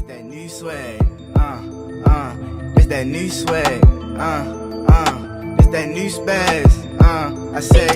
that new swag, it's that new swag, it's that new spaz, I say,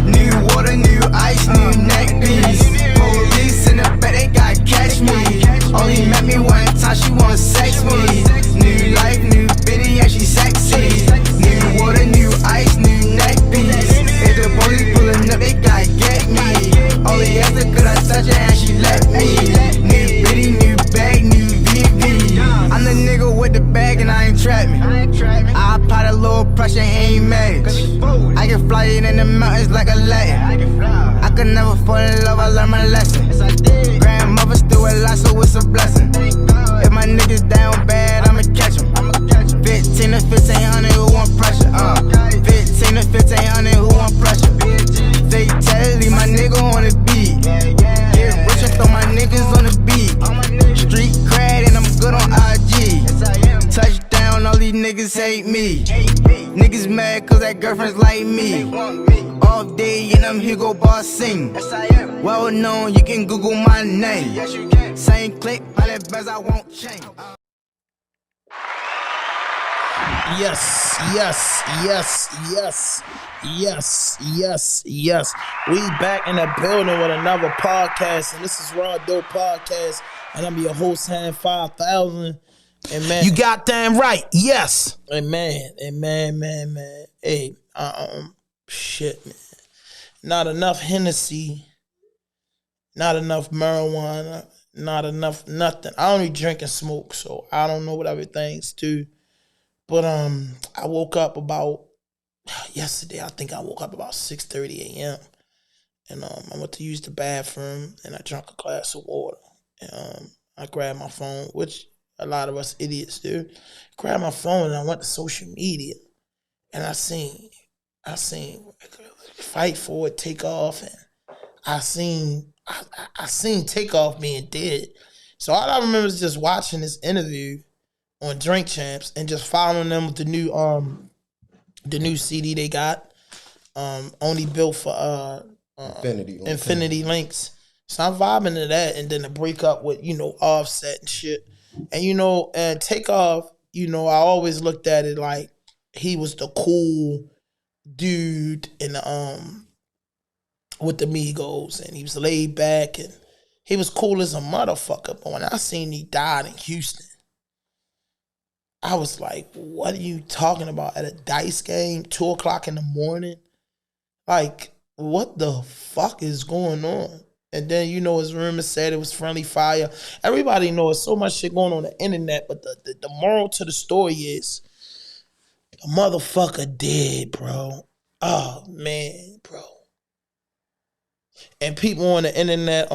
new water, new ice, new neck piece, police in the back, they gotta catch me, only met me one time, she wanna sex me, new life, new bitty, yeah, she sexy, new water, new ice, new neck piece, if the police pulling up, they gotta get me, only after could I touch her and she let me, new bitty, new bag, new VV, I'm the nigga with the bag and I ain't trap me, I apply a little pressure, ain't mad, I can fly it in the mountains like a Latin, I could never fall in love, I learned my lesson, grandmother still alive, so it's a blessing, if my niggas down bad, I'ma catch them, 15 to 1500, who want pressure, 15 to 1500, who want pressure, fatality, my nigga on the beat, get rich and throw my niggas on the beat, street cred and I'm good on IG, touchdown, all these niggas hate me, niggas mad cause that girlfriend's like me, all day and I'm Hugo Boss sing, well known, you can Google my name, same click, all that best I won't change. Yes. We back in the building with another podcast, and this is RAWDOPE Podcast, and I'm your host, Hand 5000. And man, you got damn right. Yes. And man. Hey, shit, man. Not enough Hennessy, not enough marijuana, not enough nothing. I only drink and smoke, so I don't know what everything's do. But I woke up about yesterday. I think I woke up about 6:30 a.m. and I went to use the bathroom and I drank a glass of water. And I grabbed my phone, which a lot of us idiots do. Grabbed my phone and I went to social media and I seen Fight For It, Takeoff, and I seen Takeoff being dead. So all I remember is just watching this interview on Drink Champs and just following them with the new CD they got, only built for Infinity Links. So I'm vibing to that, and then to break up with Offset and shit, and Takeoff. I always looked at it like he was the cool dude in the with the Migos, and he was laid back and he was cool as a motherfucker. But when I seen he died in Houston, I was like, what are you talking about? At a dice game, 2 o'clock in the morning? Like, what the fuck is going on? And then, his rumor said it was friendly fire. Everybody knows so much shit going on the internet, but the moral to the story is the motherfucker dead, bro. Oh, man, bro. And people on the internet,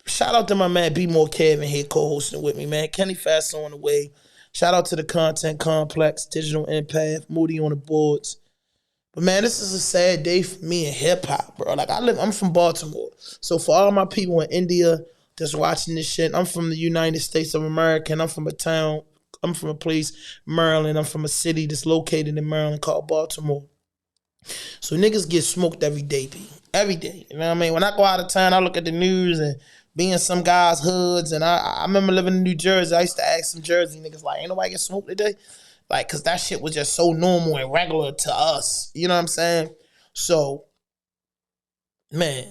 shout out to my man Baltimorekev and here co-hosting with me, man. Kenny Fast on the way. Shout out to the Content Complex, Digital Empath, Moody on the boards. But man, this is a sad day for me in hip hop, bro. Like I'm from Baltimore. So for all my people in India that's watching this shit, I'm from the United States of America, and I'm from a place, Maryland. I'm from a city that's located in Maryland called Baltimore. So niggas get smoked every day, B. Every day. You know what I mean? When I go out of town, I look at the news and be in some guys' hoods, and I remember living in New Jersey. I used to ask some Jersey niggas, like, ain't nobody get smoked today? Like, because that shit was just so normal and regular to us. You know what I'm saying? So, man,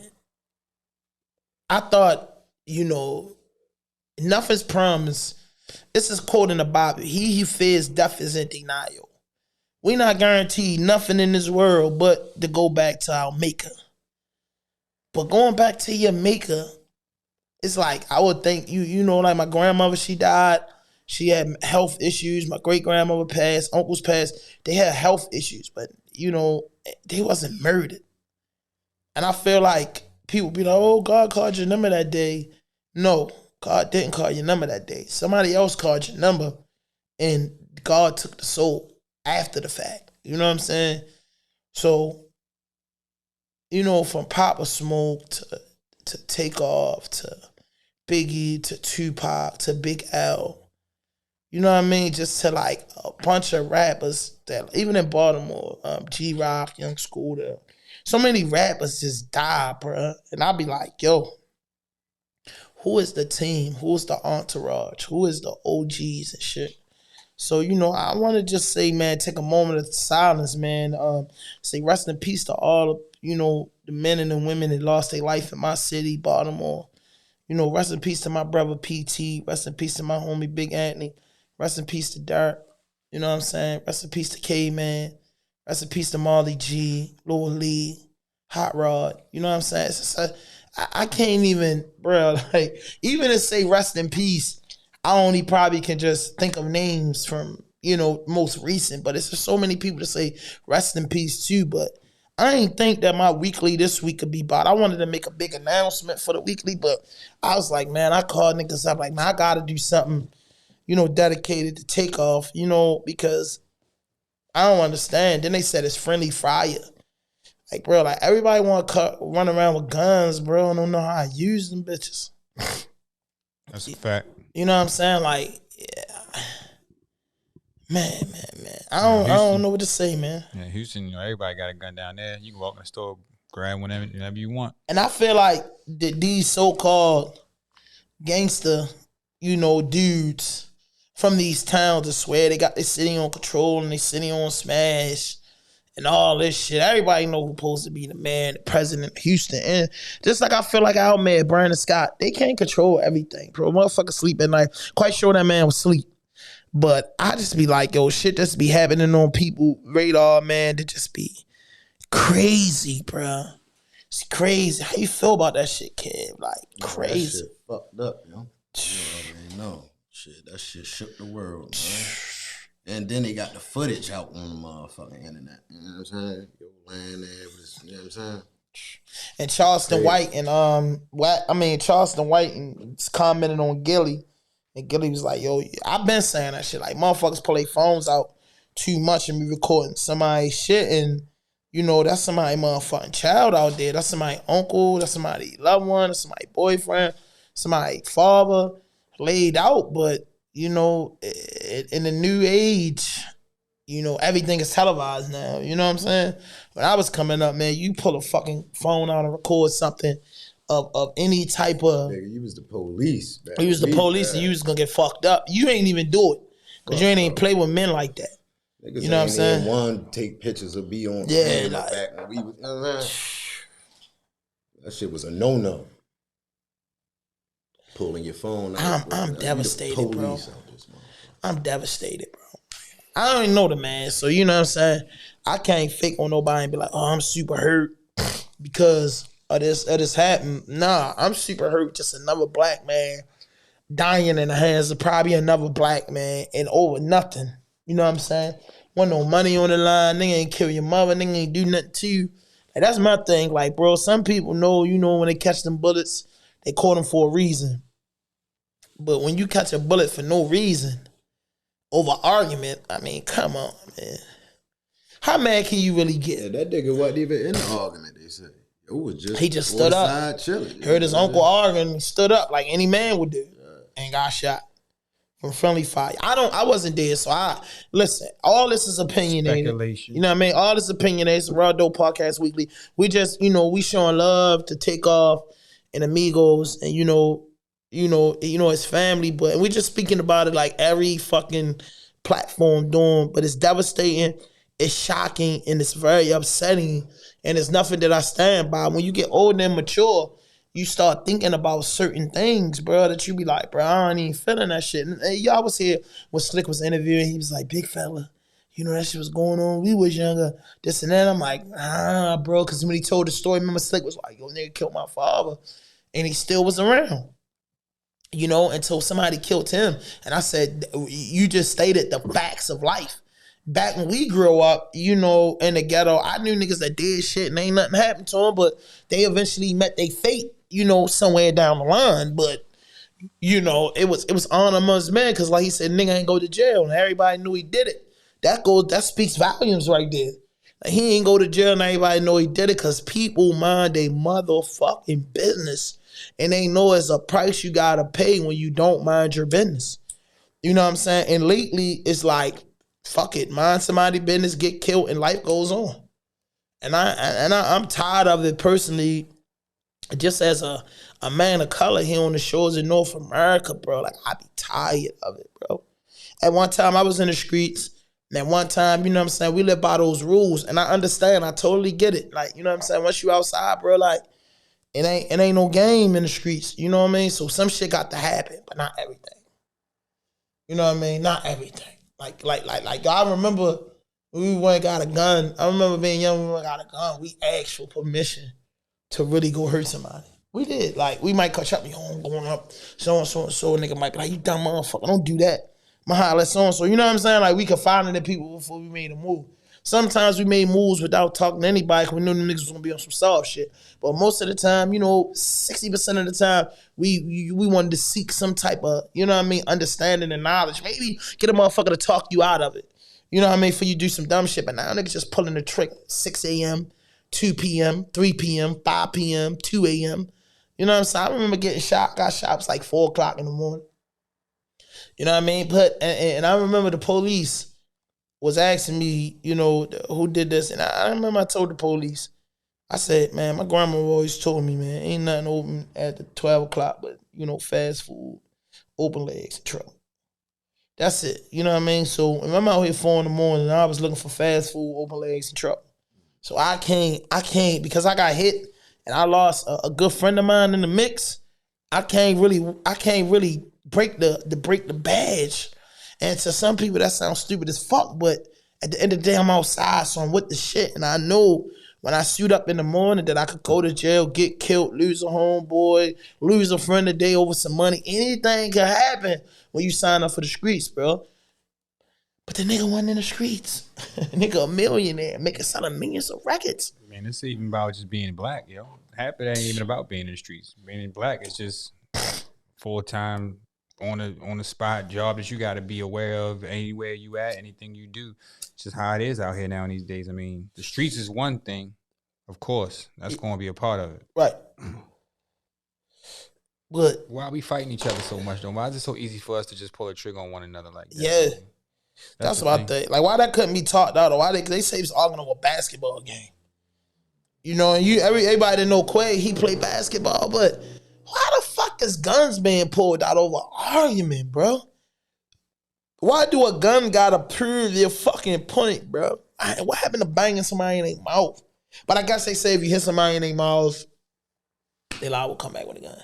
I thought, nothing's promised. This is quote in the Bible. He who fears death is in denial. We not guaranteed nothing in this world but to go back to our maker. But going back to your maker, it's like, I would think, like my grandmother, she died. She had health issues. My great-grandmother passed. Uncles passed. They had health issues, but, they wasn't murdered. And I feel like people be like, oh, God called your number that day. No, God didn't call your number that day. Somebody else called your number, and God took the soul after the fact. You know what I'm saying? So, from Papa Smoke to Takeoff to Biggie to Tupac to Big L, you know what I mean? Just to like a bunch of rappers that even in Baltimore, G-Rock, Young Scooter, so many rappers just died, bruh. And I'll be like, yo, who is the team? Who is the entourage? Who is the OGs and shit? So, you know, I want to just say, man, take a moment of silence, man. Say rest in peace to all, you know, the men and the women that lost their life in my city, Baltimore. You know, rest in peace to my brother PT. Rest in peace to my homie Big Anthony. Rest in peace to Dirk. You know what I'm saying? Rest in peace to K-Man. Rest in peace to Marley G, Lil Lee, Hot Rod. You know what I'm saying? It's just I can't even, bro, like, even to say rest in peace, I only probably can just think of names from, you know, most recent, but it's just so many people to say rest in peace too. But I ain't think that my weekly this week could be bought. I wanted to make a big announcement for the weekly, but I was like, man, I called niggas up like, man, I gotta do something, you know, dedicated to Takeoff, you know, because I don't understand. Then they said it's friendly fire. Like, bro, like, everybody want to run around with guns, bro, and don't know how to use them bitches. That's a fact. You know what I'm saying? Like, yeah. Man. I don't know what to say, man. Yeah, Houston, you know, everybody got a gun down there. You can walk in the store, grab whenever you want. And I feel like these so-called gangster, you know, dudes from these towns, I swear, they got their city on control and they city on smash and all this shit. Everybody know who's supposed to be the man, the president of Houston. And just like I feel like our man, Brandon Scott, they can't control everything, bro. Motherfucker sleep at night. Quite sure that man was asleep. But I just be like, yo, shit just be happening on people radar, man, to just be crazy, bro. It's crazy. How you feel about that shit, kid? Like, crazy. That shit fucked up, yo. You already know. Shit, that shit shook the world, man. And then they got the footage out on the motherfucking internet. You know what I'm saying? Yo, laying there with this, you know what I'm saying? And Charleston White and Charleston White and commented on Gilly. And Gilly was like, yo, I've been saying that shit. Like, motherfuckers pull their phones out too much and be recording somebody's shit. And, you know, that's somebody's motherfucking child out there. That's somebody's uncle. That's somebody's loved one. That's somebody's boyfriend. Somebody's father laid out. But, you know, in the new age, you know, everything is televised now. You know what I'm saying? When I was coming up, man, you pull a fucking phone out and record something of any type of... Nigga, you was the police. You was the police and you was gonna get fucked up. You ain't even do it. Because you ain't play with men like that. Niggas, you know what I'm saying? One take pictures or be on like, back when we was... You know what I'm saying? That shit was a no-no. Pulling your phone out. I'm devastated, bro. I'm devastated, bro. I don't even know the man, so you know what I'm saying? I can't fake on nobody and be like, oh, I'm super hurt because of this happened. Nah, I'm super hurt. Just another black man dying in the hands of probably another black man and over nothing. You know what I'm saying? Want no money on the line. Nigga ain't kill your mother. Nigga ain't do nothing to you. Like, that's my thing. Like, bro, some people know, you know, when they catch them bullets, they caught them for a reason. But when you catch a bullet for no reason, over argument, I mean, come on, man. How mad can you really get? Yeah, that nigga wasn't even in the argument, they say. It was just... He just stood up. Chilling. Heard his uncle arguing, he stood up like any man would do. And got shot from friendly fire. I wasn't there, so listen, all this is opinionated. Speculation. You know what I mean? All this opinionated. It's a RAWDOPE Podcast Weekly. We just, you know, we showing love to Takeoff and Amigos and, you know, it's family, but we just speaking about it like every fucking platform doing, but it's devastating, it's shocking, and it's very upsetting, and it's nothing that I stand by. When you get older and mature, you start thinking about certain things, bro, that you be like, bro, I ain't even feeling that shit. And y'all was here when Slick was interviewing, he was like, big fella, you know, that shit was going on, we was younger, this and that. I'm like, bro, because when he told the story, remember Slick was like, yo, nigga killed my father, and he still was around. You know, until somebody killed him. And I said, you just stated the facts of life. Back when we grew up, you know, in the ghetto, I knew niggas that did shit and ain't nothing happened to them, but they eventually met their fate, you know, somewhere down the line. But, you know, it was honor amongst men, because like he said, nigga ain't go to jail, and everybody knew he did it. That speaks volumes right there. Like, he ain't go to jail and everybody know he did it, because people mind their motherfucking business. And they know it's a price you gotta pay when you don't mind your business. You know what I'm saying? And lately, it's like, fuck it, mind somebody's business, get killed, and life goes on. And I'm tired of it personally, just as a a man of color here on the shores of North America, bro. Like, I be tired of it, bro. At one time, I was in the streets. And at one time, you know what I'm saying, we live by those rules. And I understand. I totally get it. Like, you know what I'm saying? Once you outside, bro, like, it ain't no game in the streets. You know what I mean? So some shit got to happen, but not everything. You know what I mean? Not everything. Like, I remember when we went and got a gun. I remember being young when we went and got a gun. We asked for permission to really go hurt somebody. We did. Like, we might catch up, I'm going up, so-and-so and so. A nigga might be like, you dumb motherfucker, don't do that. I'm going to holler at so-and-so. You know what I'm saying? Like, we confided in people before we made a move. Sometimes we made moves without talking to anybody because we knew them niggas was going to be on some soft shit. But most of the time, 60% of the time, we wanted to seek some type of, you know what I mean, understanding and knowledge. Maybe get a motherfucker to talk you out of it. You know what I mean? For you do some dumb shit. But now niggas just pulling the trick 6 a.m., 2 p.m., 3 p.m., 5 p.m., 2 a.m. You know what I'm saying? I remember getting shot. Got shot. It was like 4 o'clock in the morning. You know what I mean? But and I remember the police was asking me, who did this. And I remember I told the police, I said, man, my grandma always told me, man, ain't nothing open at the 12 o'clock but, fast food, open legs, and truck. That's it. You know what I mean? So if I'm out here 4 in the morning and I was looking for fast food, open legs, and truck. So I can't because I got hit and I lost a good friend of mine in the mix. I can't really break the badge. And to some people that sounds stupid as fuck, but at the end of the day, I'm outside, so I'm with the shit. And I know when I suit up in the morning that I could go to jail, get killed, lose a homeboy, lose a friend today over some money. Anything can happen when you sign up for the streets, bro. But the nigga wasn't in the streets. Nigga a millionaire, selling millions of records. Man, it's even about just being black, yo. Half of it ain't even about being in the streets. Being black is just full-time, on the spot job that you got to be aware of anywhere you at, anything you do. It's just how it is out here now these days. I mean, the streets is one thing, of course. That's going to be a part of it. Right. But why are we fighting each other so much, though? Why is it so easy for us to just pull a trigger on one another like that? Yeah. That's what I think. Like, why that couldn't be talked out, or why they say it's arguing over a basketball game. And everybody that know Quay, he played basketball, but why the fuck is guns being pulled out over argument, bro? Why do a gun gotta prove your fucking point, bro? What happened to banging somebody in their mouth? But I guess they say if you hit somebody in their mouth, they liable to come back with a gun.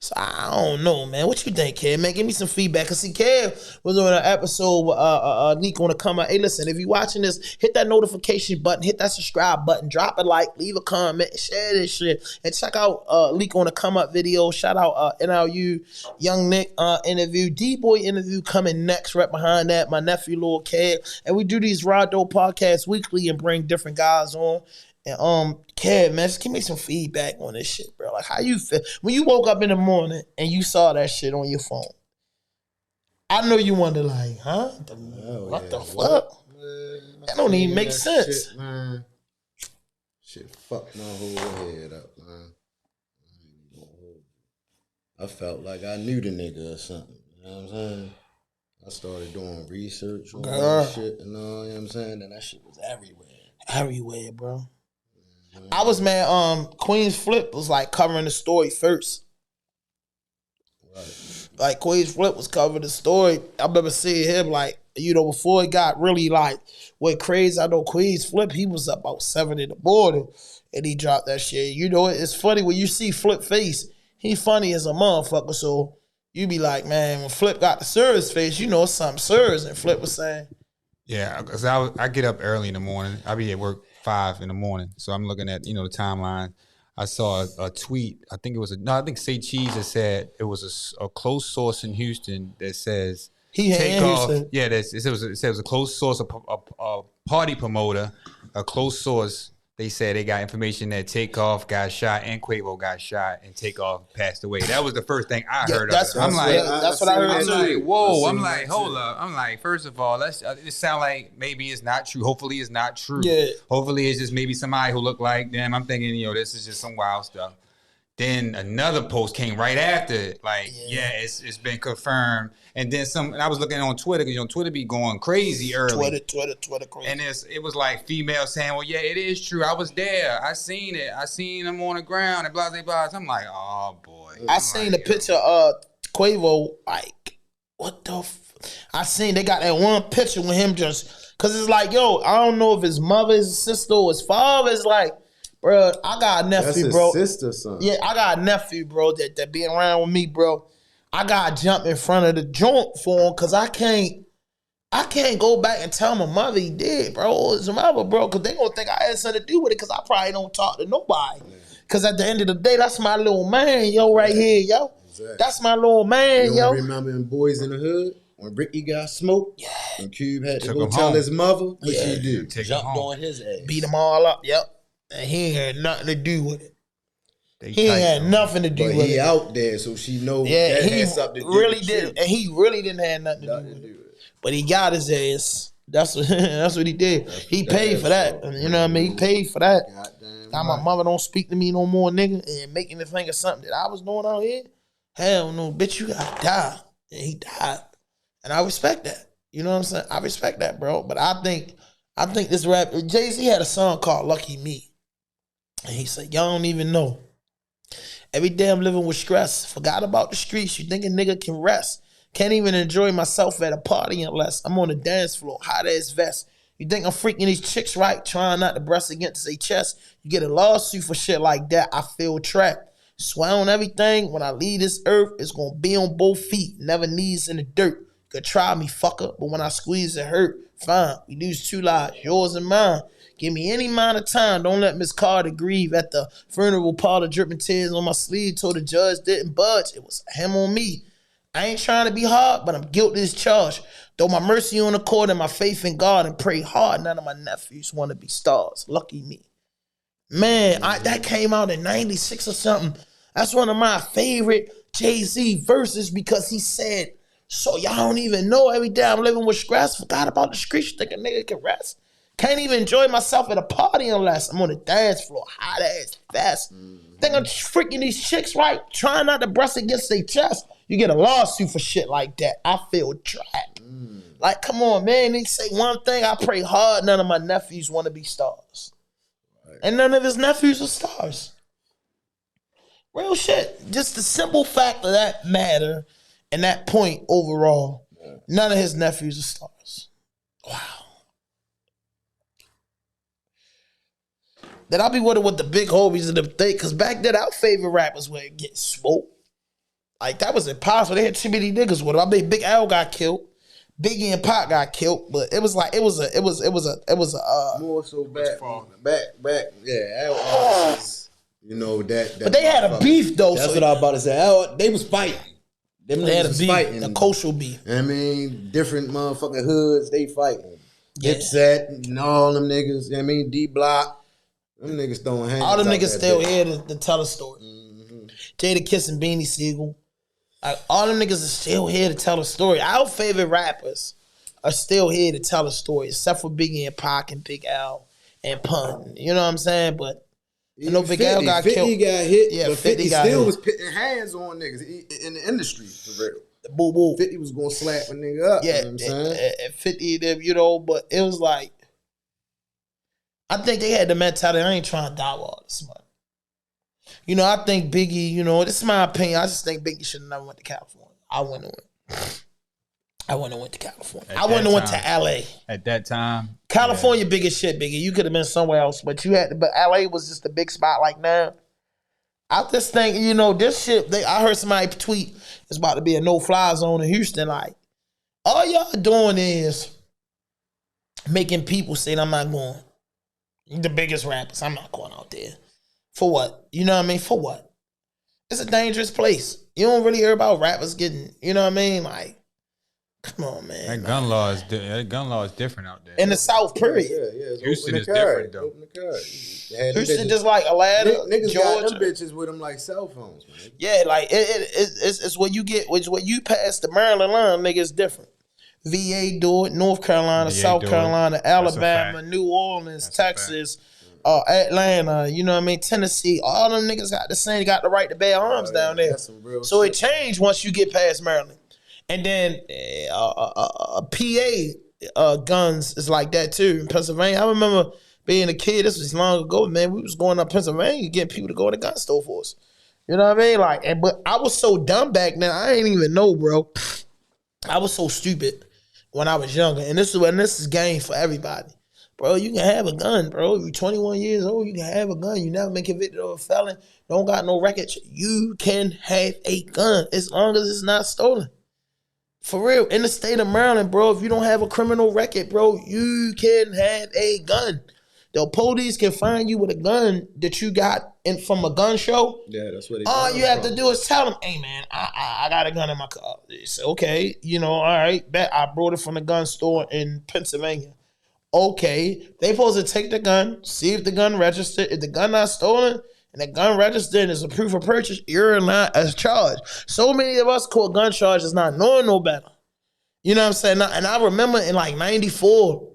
So I don't know, man. What you think, Kev? Man, give me some feedback. Cause see, Kev was on an episode with Nico on the come out. Hey, listen, if you watching this, hit that notification button, hit that subscribe button, drop a like, leave a comment, share this shit, and check out Nico on the come up video. Shout out NLU Young Nick interview, D-Boy interview coming next. Right behind that, my nephew Lil Kev, and we do these RAWDOPE podcasts weekly and bring different guys on. And Kev, man, just give me some feedback on this shit, bro. Like, how you feel when you woke up in the morning and you saw that shit on your phone? I know you wonder, like, huh? What the fuck? Man, that don't even make sense. Shit, man. Shit fucked my whole head up, man. I felt like I knew the nigga or something. You know what I'm saying? I started doing research on that shit and all, you know what I'm saying? And that shit was everywhere. Everywhere, bro. I was mad. Queen's Flip was like covering the story first. Right. Like Queen's Flip was covering the story. I remember seeing him like, before it got really like went crazy. I know Queen's Flip, he was up about 7 in the morning and he dropped that shit. It's funny when you see Flip face, he funny as a motherfucker. So you be like, man, when Flip got the serious face, it's something serious. And Flip was saying, yeah, because I get up early in the morning. I be at work 5 in the morning. So I'm looking at, the timeline. I saw a tweet. I think it was I think Say Cheese that said it was a close source in Houston that says Takeoff. Yeah, it was a close source, a party promoter, a close source. They said they got information that Takeoff got shot and Quavo got shot and Takeoff passed away. That was the first thing I heard of it. I'm like, that's what I heard. I'm like, whoa. I'm like, hold up. I'm like, first of all, it sound like maybe it's not true. Hopefully it's not true. Yeah. Hopefully it's just maybe somebody who looked like them. I'm thinking, this is just some wild stuff. Then another post came right after it. Like, it's been confirmed. And then and I was looking on Twitter, because Twitter be going crazy early. Twitter crazy. And it was like female saying, well, yeah, it is true. I was there. I seen it. I seen him on the ground and blah, blah, blah. I'm like, oh, boy. I seen the picture of Quavo, like, what the I seen they got that one picture with him just, because it's like, yo, I don't know if his mother, his sister, or his father is like, bro, I got a nephew, That's his bro. sister, son. Yeah, I got a nephew, bro, that be around with me, bro. I gotta jump in front of the joint for him, because I can't go back and tell my mother he did, bro, or his mother, bro, because they gonna think I had something to do with it, because I probably don't talk to nobody. Because at the end of the day, that's my little man, yo, right here, yo. Exactly. That's my little man, yo. Remember in Boys in the Hood? When Ricky got smoked, and Cube had to Took go him tell home. his mother, what she do? Jumped on his ass. Beat them all up, yep. And he ain't had nothing to do with it. They He ain't tight, had though. nothing to do But with he it. out there, so she know Yeah, that he had something to do really with did, you. and he really didn't have nothing to do with it. But he got his ass. That's what that's what he did. He paid for that. You know what I mean? He paid for that. Goddamn Now my mother don't speak to me no more, nigga, and making me think of something that I was doing out here. Hell no, bitch, you gotta die. And he died. And I respect that. You know what I'm saying? I respect that, bro. But I think this rap, Jay-Z had a song called Lucky Me. And he said, y'all don't even know. Every day I'm living with stress. Forgot about the streets. You think a nigga can rest. Can't even enjoy myself at a party unless I'm on the dance floor, hot as vest. You think I'm freaking these chicks right, trying not to breast against their chest. You get a lawsuit for shit like that, I feel trapped. Swear on everything, when I leave this earth, it's gonna be on both feet, never knees in the dirt. Could try me, fucker, but when I squeeze it hurt. Fine, we lose 2 lives, yours and mine. Give me any amount of time, don't let Miss Carter grieve. At the funeral parlor, dripping tears on my sleeve, told the judge didn't budge, it was him on me. I ain't trying to be hard, but I'm guilty as charged. Throw my mercy on the court and my faith in God and pray hard. None of my nephews want to be stars. Lucky me. Man, that came out in 96 or something. That's one of my favorite Jay-Z verses, because he said, so y'all don't even know every day I'm living with stress. Forgot about the streets, think a nigga can rest. Can't even enjoy myself at a party unless I'm on the dance floor, hot ass fast. Think I'm freaking these chicks right, trying not to breast against their chest. You get a lawsuit for shit like that. I feel trapped. Like, come on, man. They say one thing, I pray hard, none of my nephews want to be stars. And none of his nephews are stars. Real shit. Just the simple fact of that matter and that point overall, none of his nephews are stars. Wow. Then I'll be wondering what the big homies of them think, because back then our favorite rappers would get smoked. Like, that was impossible. They had too many niggas with them. I mean, Big Al got killed. Biggie and Pac got killed, but it was like it was a more so back. Yeah, Al artists, you know that. But they had a beef though. That's so what I was about to say. Al, they was fighting. Them they had niggas a was beef, fighting. a cultural beef. I mean, different motherfucking hoods, they fighting. Yeah. Dipset and all them niggas. You know what I mean, D Block. Them niggas throwing hands. All them out niggas that still bitch. here to tell a story. Jada Kiss and Beanie Siegel. Like, all them niggas are still here to tell a story. Our favorite rappers are still here to tell a story, except for Biggie and Pac and Big Al and Pun. You know what I'm saying? But you know, Big Al got 50 killed. got hit, Yeah, but 50 50 got still hit. was putting hands on niggas in the industry, for real. Boo boo. 50 was gonna slap a nigga up. Yeah, You know what I'm saying? at 50 of them, you know, but it was like, I think they had the mentality, I ain't trying to die with all this money. You know, I think Biggie, you know, this is my opinion, I just think Biggie should have never went to California. I wouldn't have went to California. I wouldn't have went to LA. At that time, California big as shit, Biggie. You could have been somewhere else, but but LA was just a big spot like now. I just think, you know, this shit, I heard somebody tweet, it's about to be a no-fly zone in Houston. Like, all y'all doing is making people say, I'm not going. The biggest rappers, I'm not going out there. For what? You know what I mean? For what? It's a dangerous place. You don't really hear about rappers getting, you know what I mean? Like, come on, man. that gun law is different out there. In the South, period. Yeah. Houston is different, though. Open the card. They had them Houston bitches- just like Atlanta, Niggas got Georgia. them bitches with them like cell phones, man. Yeah, like it's what you get. It's what you pass the Maryland line, nigga. It's different. VA do it, North Carolina, VA South do it. Carolina, That's a Alabama, fact. New Orleans, That's a Texas, Atlanta, you know what I mean, Tennessee, all them niggas got the right to bear arms down there. That's some real So shit. it changed once you get past Maryland. And then PA guns is like that too in Pennsylvania. I remember being a kid, this was long ago, man, we was going up Pennsylvania getting people to go to the gun store for us. You know what I mean? Like, but I was so dumb back then, I didn't even know, bro. I was so stupid when I was younger. And this is game for everybody. Bro, you can have a gun, bro. You're 21 years old, you can have a gun. You never been convicted of a felon, don't got no record. You can have a gun as long as it's not stolen. For real, in the state of Maryland, bro, if you don't have a criminal record, bro, you can have a gun. The police can find you with a gun that you got from a gun show. Yeah, that's what they all you have to do is tell them, hey, man, I got a gun in my car. It's okay, you know, all right, bet I brought it from the gun store in Pennsylvania. Okay, they supposed to take the gun, see if the gun registered. If the gun not stolen and the gun registered and is a proof of purchase, you're not as charged. So many of us caught gun charges not knowing no better. You know what I'm saying? And I remember in like 94,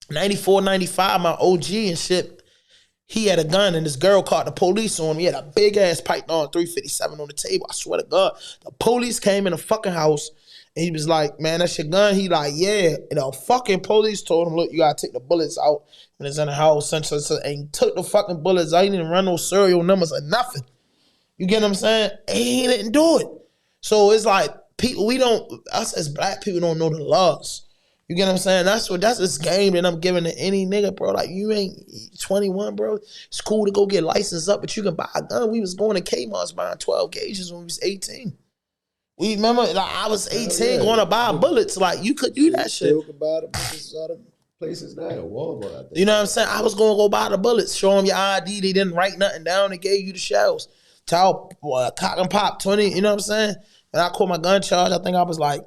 95, my OG and shit, he had a gun and this girl caught the police on him. He had a big ass Python 357 on the table. I swear to God. The police came in the fucking house and he was like, man, that's your gun? He like, yeah. And the fucking police told him, look, you gotta take the bullets out when it's in the house. And he took the fucking bullets out. He didn't run no serial numbers or nothing. You get what I'm saying? And he didn't do it. So it's like, people, us as black people don't know the laws. You get what I'm saying? That's this game that I'm giving to any nigga, bro. Like, you ain't 21, bro. It's cool to go get licensed up, but you can buy a gun. We was going to Kmart's buying 12 gauges when we was 18. We remember, like, I was 18 going to buy bullets. Like, you could do that shit. Still could buy the bullets out of places now. Walmart, I think. You know what I'm saying? I was going to go buy the bullets, show them your ID. They didn't write nothing down. They gave you the shells. Tell cock and pop 20, you know what I'm saying? And I caught my gun charge. I think I was like,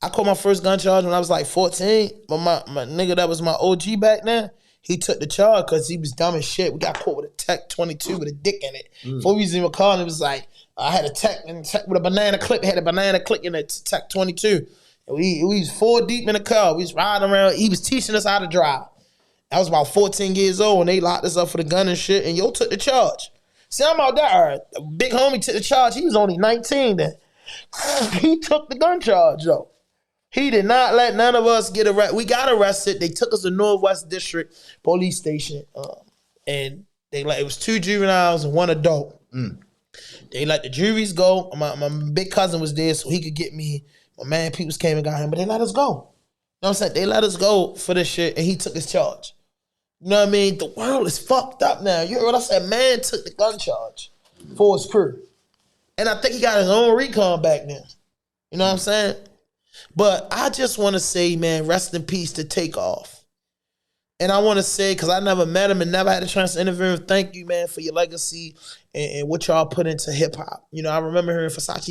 I caught my first gun charge when I was like 14, but my nigga that was my OG back then, he took the charge because he was dumb as shit. We got caught with a Tech 22 with a dick in it. Before we was even calling, it was like, I had a Tech with a banana clip. It had a banana clip in it, Tech 22. And we was 4 deep in the car. We was riding around. He was teaching us how to drive. I was about 14 years old, and they locked us up for the gun and shit, and yo took the charge. See, I'm out there. The big homie took the charge. He was only 19 then. He took the gun charge, though. He did not let none of us get arrested. We got arrested. They took us to Northwest District Police Station, and it was 2 juveniles and 1 adult. They let the juries go. My big cousin was there, so he could get me. My man Peoples came and got him, but they let us go. You know what I'm saying? They let us go for this shit, and he took his charge. You know what I mean? The world is fucked up now. You heard what I said? Man took the gun charge for his crew. And I think he got his own recon back then. You know what I'm saying? But I just want to say, man, rest in peace to Takeoff. And I want to say, because I never met him and never had a chance to interview him, thank you, man, for your legacy and what y'all put into hip-hop. You know, I remember hearing Versace.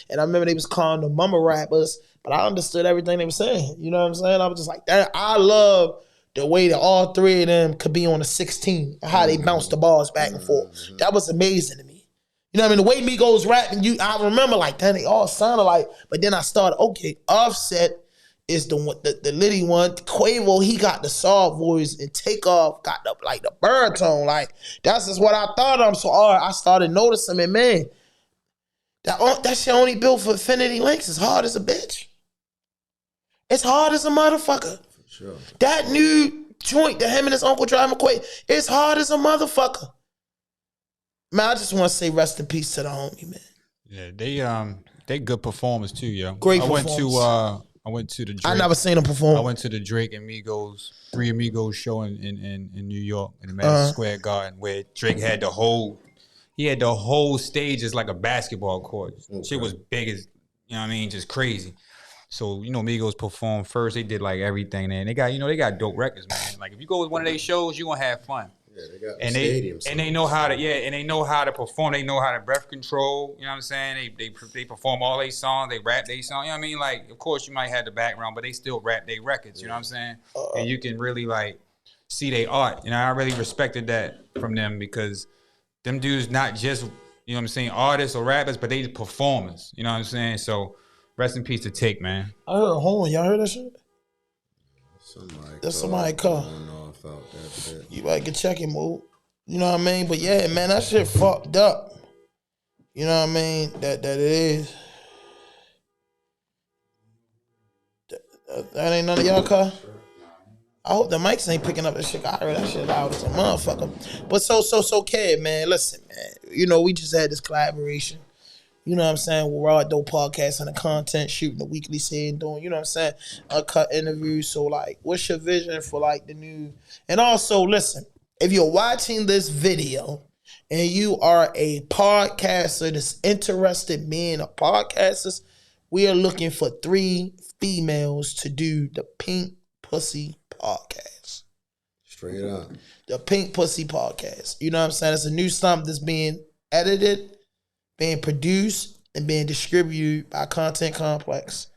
And I remember they was calling them mama rappers, but I understood everything they were saying. You know what I'm saying? I was just like, I love the way that all 3 of them could be on a 16, how they bounce the balls back and forth. That was amazing to me. You know what I mean? The way Migos rapping, I remember like, damn, they all sounded like, but then I started, okay, Offset is the litty one. Quavo, he got the soft voice, and Takeoff got the baritone. Like, that's just what I thought of him. So I started noticing it, man. That shit only built for Infinity Links. It's hard as a bitch. It's hard as a motherfucker. For sure. That new joint that him and his uncle driving McQuay, it's hard as a motherfucker. Man, I just want to say rest in peace to the homie, man. Yeah, they good performers too, yo. Great performers. I went to the Drake. I never seen them perform. I went to the Drake and Migos, 3 Amigos show in New York in the Madison Square Garden, where Drake had the whole stage as like a basketball court. Okay. Shit was big as, you know what I mean, just crazy. So, you know, Migos performed first. They did like everything there. And they got dope records, man. Like if you go to one of their shows, you're gonna have fun. Yeah, they got stadiums. And they know how to perform. They know how to breath control. You know what I'm saying? They perform all their songs. They rap their songs. You know what I mean? Like, of course, you might have the background, but they still rap their records. You know what I'm saying? And you can really like see their art. You know, I really respected that from them because them dudes not just, you know what I'm saying, artists or rappers, but they performers. You know what I'm saying? So rest in peace to Take, man. I heard a horn. Y'all heard that shit? Somebody called. fault. That's it. You better get checking, move. You know what I mean? But yeah, man, that shit fucked up. You know what I mean? That it is. That ain't none of y'all car. I hope the mics ain't picking up that shit. I heard that shit loud as a motherfucker. But so kid, man, listen, man. You know, we just had this collaboration. You know what I'm saying? With RAWDOPE podcast and the content, shooting the weekly scene, doing, you know what I'm saying, uncut interviews. So, like, what's your vision for, like, the new... And also, listen, if you're watching this video and you are a podcaster that's interested in being a podcaster, we are looking for 3 females to do the Pink Pussy podcast. Straight up. The Pink Pussy podcast. You know what I'm saying? It's a new something that's being edited, being produced, and being distributed by Content Complex.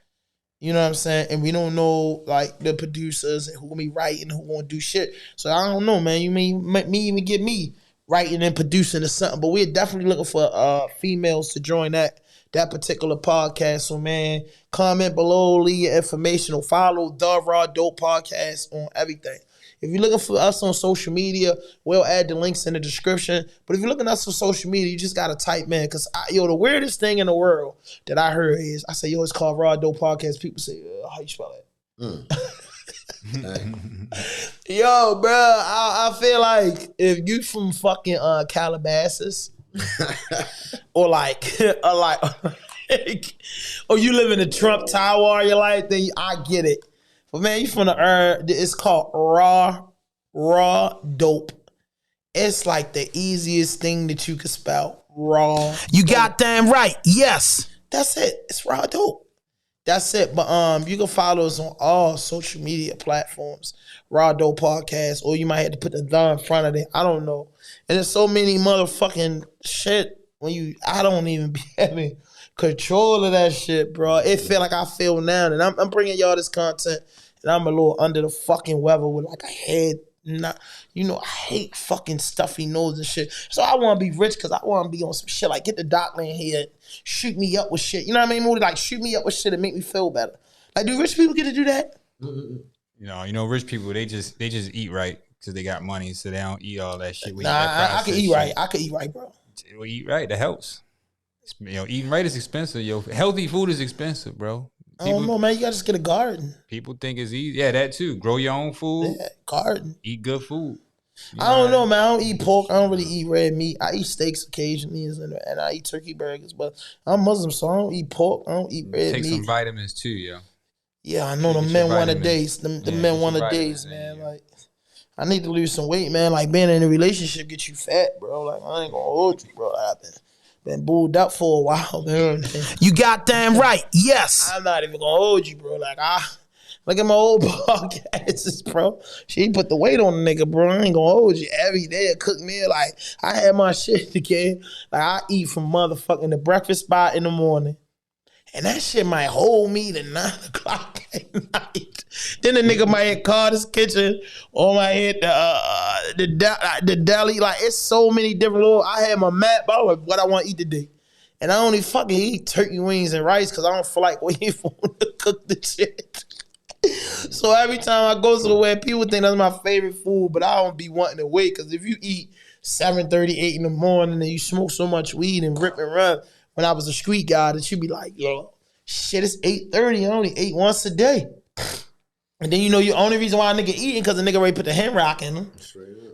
You know what I'm saying? And we don't know, like, the producers and who gonna be writing, who gonna do shit. So I don't know, man. You may even get me writing and producing or something. But we're definitely looking for females to join that particular podcast. So, man, comment below, leave your information, or follow the RAWDOPE podcast on everything. If you're looking for us on social media, we'll add the links in the description. But if you're looking at us on social media, you just got to type, man, because, the weirdest thing in the world that I heard is, I say, it's called RAWDOPE podcast. People say, how you spell that? Yo, bro, I feel like if you from fucking Calabasas, or you live in the Trump Tower all your life, then I get it. But man, you from the it's called RAWDOPE. It's like the easiest thing that you could spell. Raw. You goddamn right. Yes. That's it. It's RAWDOPE. That's it. But you can follow us on all social media platforms. RAWDOPE podcast, or you might have to put the in front of it. I don't know. And there's so many motherfucking shit I don't even be having control of that shit, bro. It feel like I feel now, and I'm bringing y'all this content, and I'm a little under the fucking weather with like a head. I hate fucking stuffy nose and shit. So I want to be rich because I want to be on some shit like get the doctor in here and shoot me up with shit. You know what I mean? More like shoot me up with shit and make me feel better. Like, do rich people get to do that? You know, rich people they just eat right because they got money, so they don't eat all that shit. I can eat right. I can eat right, bro. Well, eat right. That helps. Eating right is expensive. Healthy food is expensive, bro. I don't know, man. You gotta just get a garden. People think it's easy. Yeah, that too. Grow your own food. Yeah, garden. Eat good food. I don't know, man. I don't eat pork. I don't really eat red meat. I eat steaks occasionally, and I eat turkey burgers. But I'm Muslim, so I don't eat pork. I don't eat red meat. Take some vitamins too, yo. Yeah, I know the men want a days. The men want a days, man. Like, I need to lose some weight, man. Like, being in a relationship gets you fat, bro. Like, I ain't gonna hold you, bro. I've been booed up for a while, man. You goddamn right. Yes. I'm not even gonna hold you, bro. Like, look at my old podcasts, bro. She put the weight on the nigga, bro. I ain't gonna hold you. Every day a cook meal. Like, I had my shit again. Like, I eat from motherfucking the breakfast spot in the morning. And that shit might hold me to 9 o'clock at night. Then the nigga might call his kitchen or might hit the deli. Like, it's so many different little. I had my map about what I want to eat today. And I only fucking eat turkey wings and rice because I don't feel like waiting for them to cook the shit. So every time I go somewhere, people think that's my favorite food, but I don't be wanting to wait because if you eat 7:30, 8 in the morning and you smoke so much weed and rip and run, when I was a street guy, that you be like, yo, shit, it's 8:30. I only ate once a day. And then the only reason why a nigga eating because the nigga already put the hen rock in him.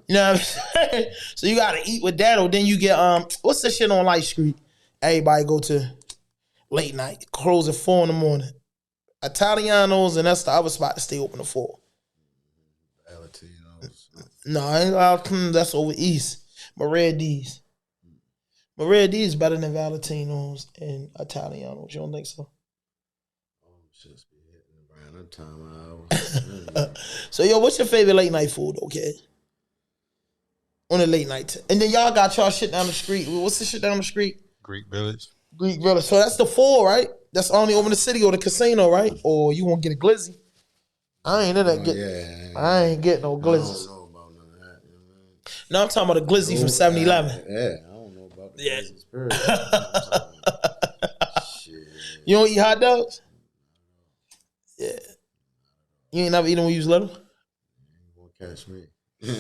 You know what I'm saying? So you gotta eat with that, or then you get what's the shit on Light Street? Everybody go to late night, close at 4 in the morning. Italianos, and that's the other spot to stay open at 4. No, that's over east. Red D's. But Red D is better than Valentinos and Italianos. You don't think so? Oh, just be hitting around that time. So, yo, what's your favorite late night food, okay? On a late night. And then y'all got y'all shit down the street. What's the shit down the street? Greek Village. Greek Village. So that's the 4, right? That's only over the city or the casino, right? Or you won't get a glizzy. I ain't into that. I ain't getting no glizzes. I don't know about none of that. You know what I mean? No, I'm talking about a glizzy from 7-Eleven. Yeah. Yeah. Shit. You don't eat hot dogs? Yeah. You ain't never eat them when you was little? You won't catch me. You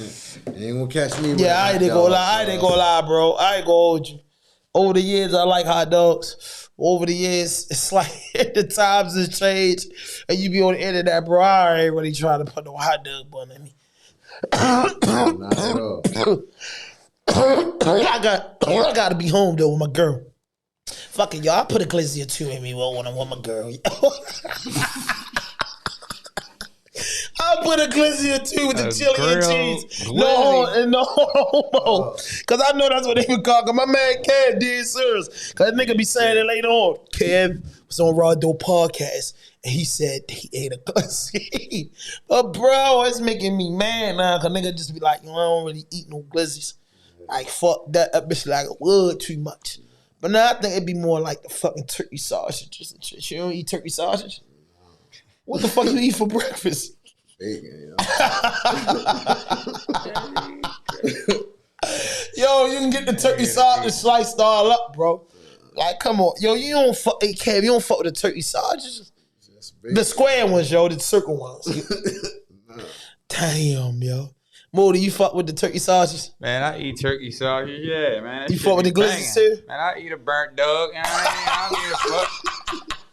ain't gonna catch me. Yeah, I ain't gonna lie, bro. I ain't gonna hold you. Over the years, I like hot dogs. Over the years, it's like the times has changed, and you be on the internet, bro. I ain't really trying to put no hot dog bun in me. Not at all. I gotta be home though with my girl. Fuck it, y'all. I put a glizzy or two in me when I'm with my girl. I put a glizzy or two with the chili and cheese. No homo. Cause I know that's what they would call. Cause my man Kev did serious. Cause that nigga be saying it later on. Kev was on RAWDOPE podcast and he said he ate a glizzy. But bro, it's making me mad now. Cause nigga just be like, I don't really eat no glizzies. Like fuck that bitch like a wood too much. But now I think it'd be more like the fucking turkey sausages and shit. You don't eat turkey sausage? What the fuck you eat for breakfast? Bacon, Yo, you can get the turkey sausage sliced all up, bro. Like, come on. Yo, you don't fuck, hey, Kev, you don't fuck with the turkey sausages? The square ones, yo, the circle ones. Damn, yo. Mo, do you fuck with the turkey sausages? Man, I eat turkey sausage, yeah, man. That You shit fuck with be the glizzies banging. too? Man, I eat a burnt dog. I don't give a fuck.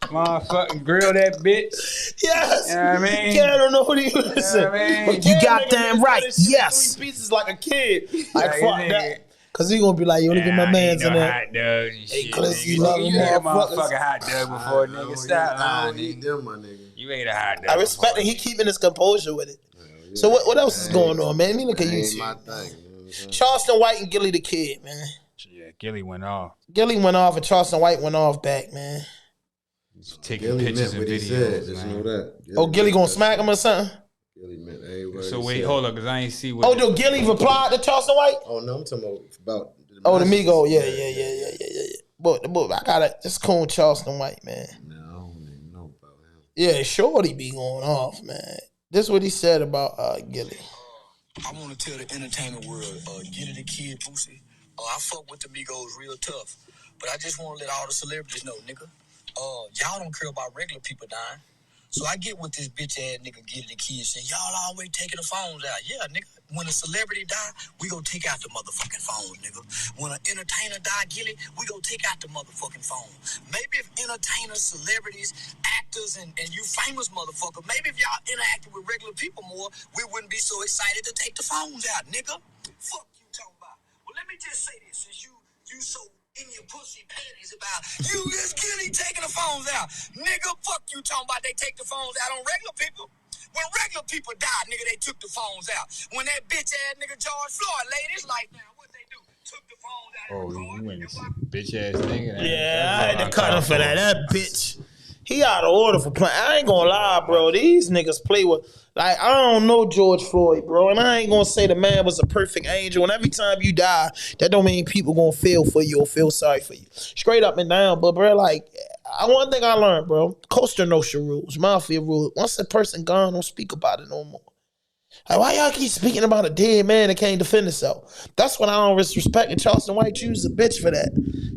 Motherfucking grill that bitch. Yes. You know what I mean? Kev don't know what he listen. You know what I mean? But You Kev goddamn nigga right, that shit in yes. 3 pieces like a kid. Like, Like, fuck nigga. that. Cause he gonna be like, yo, look at my man's in there. hot dogs and Hey, shit, glizzy nigga. loving You ate a motherfuckers. motherfucking hot dog before, nigga. Stop I lying, don't eat nigga. them, my nigga. You ate a hot dog. I respect that he keeping his composure with it. So what else is going on, man? Let me look at That you ain't two. my thing. You know what I'm saying? Charleston White and Gilly the Kid, man. Yeah, Gilly went off. Gilly went off and Charleston White went off back, man. He's taking Gilly pictures meant and what he said. videos, Just man. know that. Oh, Gilly meant gonna that smack shit. him or something? Gilly meant every word So he wait, said. hold up, because I ain't see what. Oh, no, Gilly replied to Charleston White? Oh no, I'm talking about Oh, the messages. Migo. Yeah. But I gotta just call Charleston White, man. No, I don't even know about him. Yeah, Shorty be going off, man. This is what he said about Gilly. I want to tell the entertainment world, Gilly the Kid, Boosie, I fuck with the Migos real tough. But I just want to let all the celebrities know, nigga, y'all don't care about regular people dying. So I get with this bitch ass nigga Gilly the Kid saying, y'all always taking the phones out. Yeah, nigga, when a celebrity die, we go take out the motherfucking phones, nigga. When an entertainer die, Gilly, we go take out the motherfucking phone. Maybe if entertainers, celebrities, actors, and you famous motherfucker, maybe if y'all interacted with regular people more, we wouldn't be so excited to take the phones out, nigga. Fuck you talking about. Well, let me just say this, since you so in your pussy panties about you this Gilly taking the phones out. Nigga, fuck you talking about they take the phones out on regular people. When regular people died, nigga, they took the phones out. When that bitch ass nigga George Floyd laid his life down, what they do? Took the phones out. Oh, you went to some bitch ass nigga. Yeah, I had to cut him for that. That bitch. He out of order for playing. I ain't gonna lie, bro. These niggas play with, like, I don't know George Floyd, bro. And I ain't gonna say the man was a perfect angel. And every time you die, that don't mean people gonna feel for you or feel sorry for you. Straight up and down. But, bro, like, one thing I learned, bro, Costa Nostra rules, Mafia rules. Once a person gone, don't speak about it no more. Like, why y'all keep speaking about a dead man that can't defend himself? That's what I don't respect. And Charleston White chooses a bitch for that.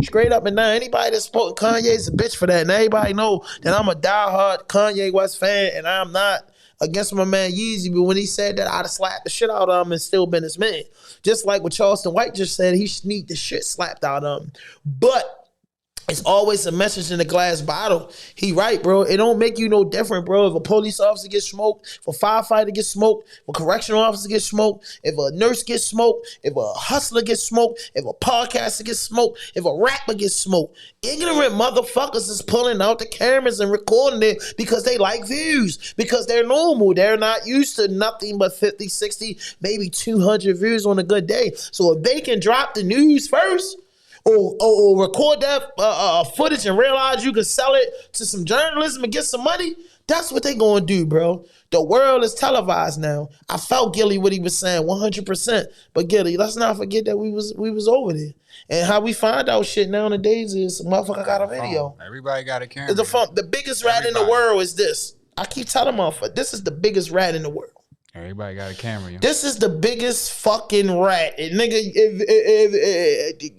Straight up and down. Anybody that's spoken Kanye's a bitch for that. And everybody know that I'm a diehard Kanye West fan and I'm not against my man Yeezy. But when he said that, I'd have slapped the shit out of him and still been his man. Just like what Charleston White just said, he should need the shit slapped out of him. But it's always a message in a glass bottle. He right, bro. It don't make you no different, bro. If a police officer gets smoked, if a firefighter gets smoked, if a correctional officer gets smoked, if a nurse gets smoked, if a hustler gets smoked, if a podcaster gets smoked, if a rapper gets smoked, ignorant motherfuckers is pulling out the cameras and recording it because they like views, because they're normal. They're not used to nothing but 50, 60, maybe 200 views on a good day. So if they can drop the news first, or record that footage and realize you can sell it to some journalism and get some money, that's what they gonna do, bro. The world is televised now. I felt Gilly what he was saying 100%. But Gilly, let's not forget that we was over there. And how we find out shit nowadays is motherfucker got a video. Everybody got a camera. It's the biggest rat in the world is this. I keep telling motherfucker, this is the biggest rat in the world. Everybody got a camera. Yo. This is the biggest fucking rat. And nigga,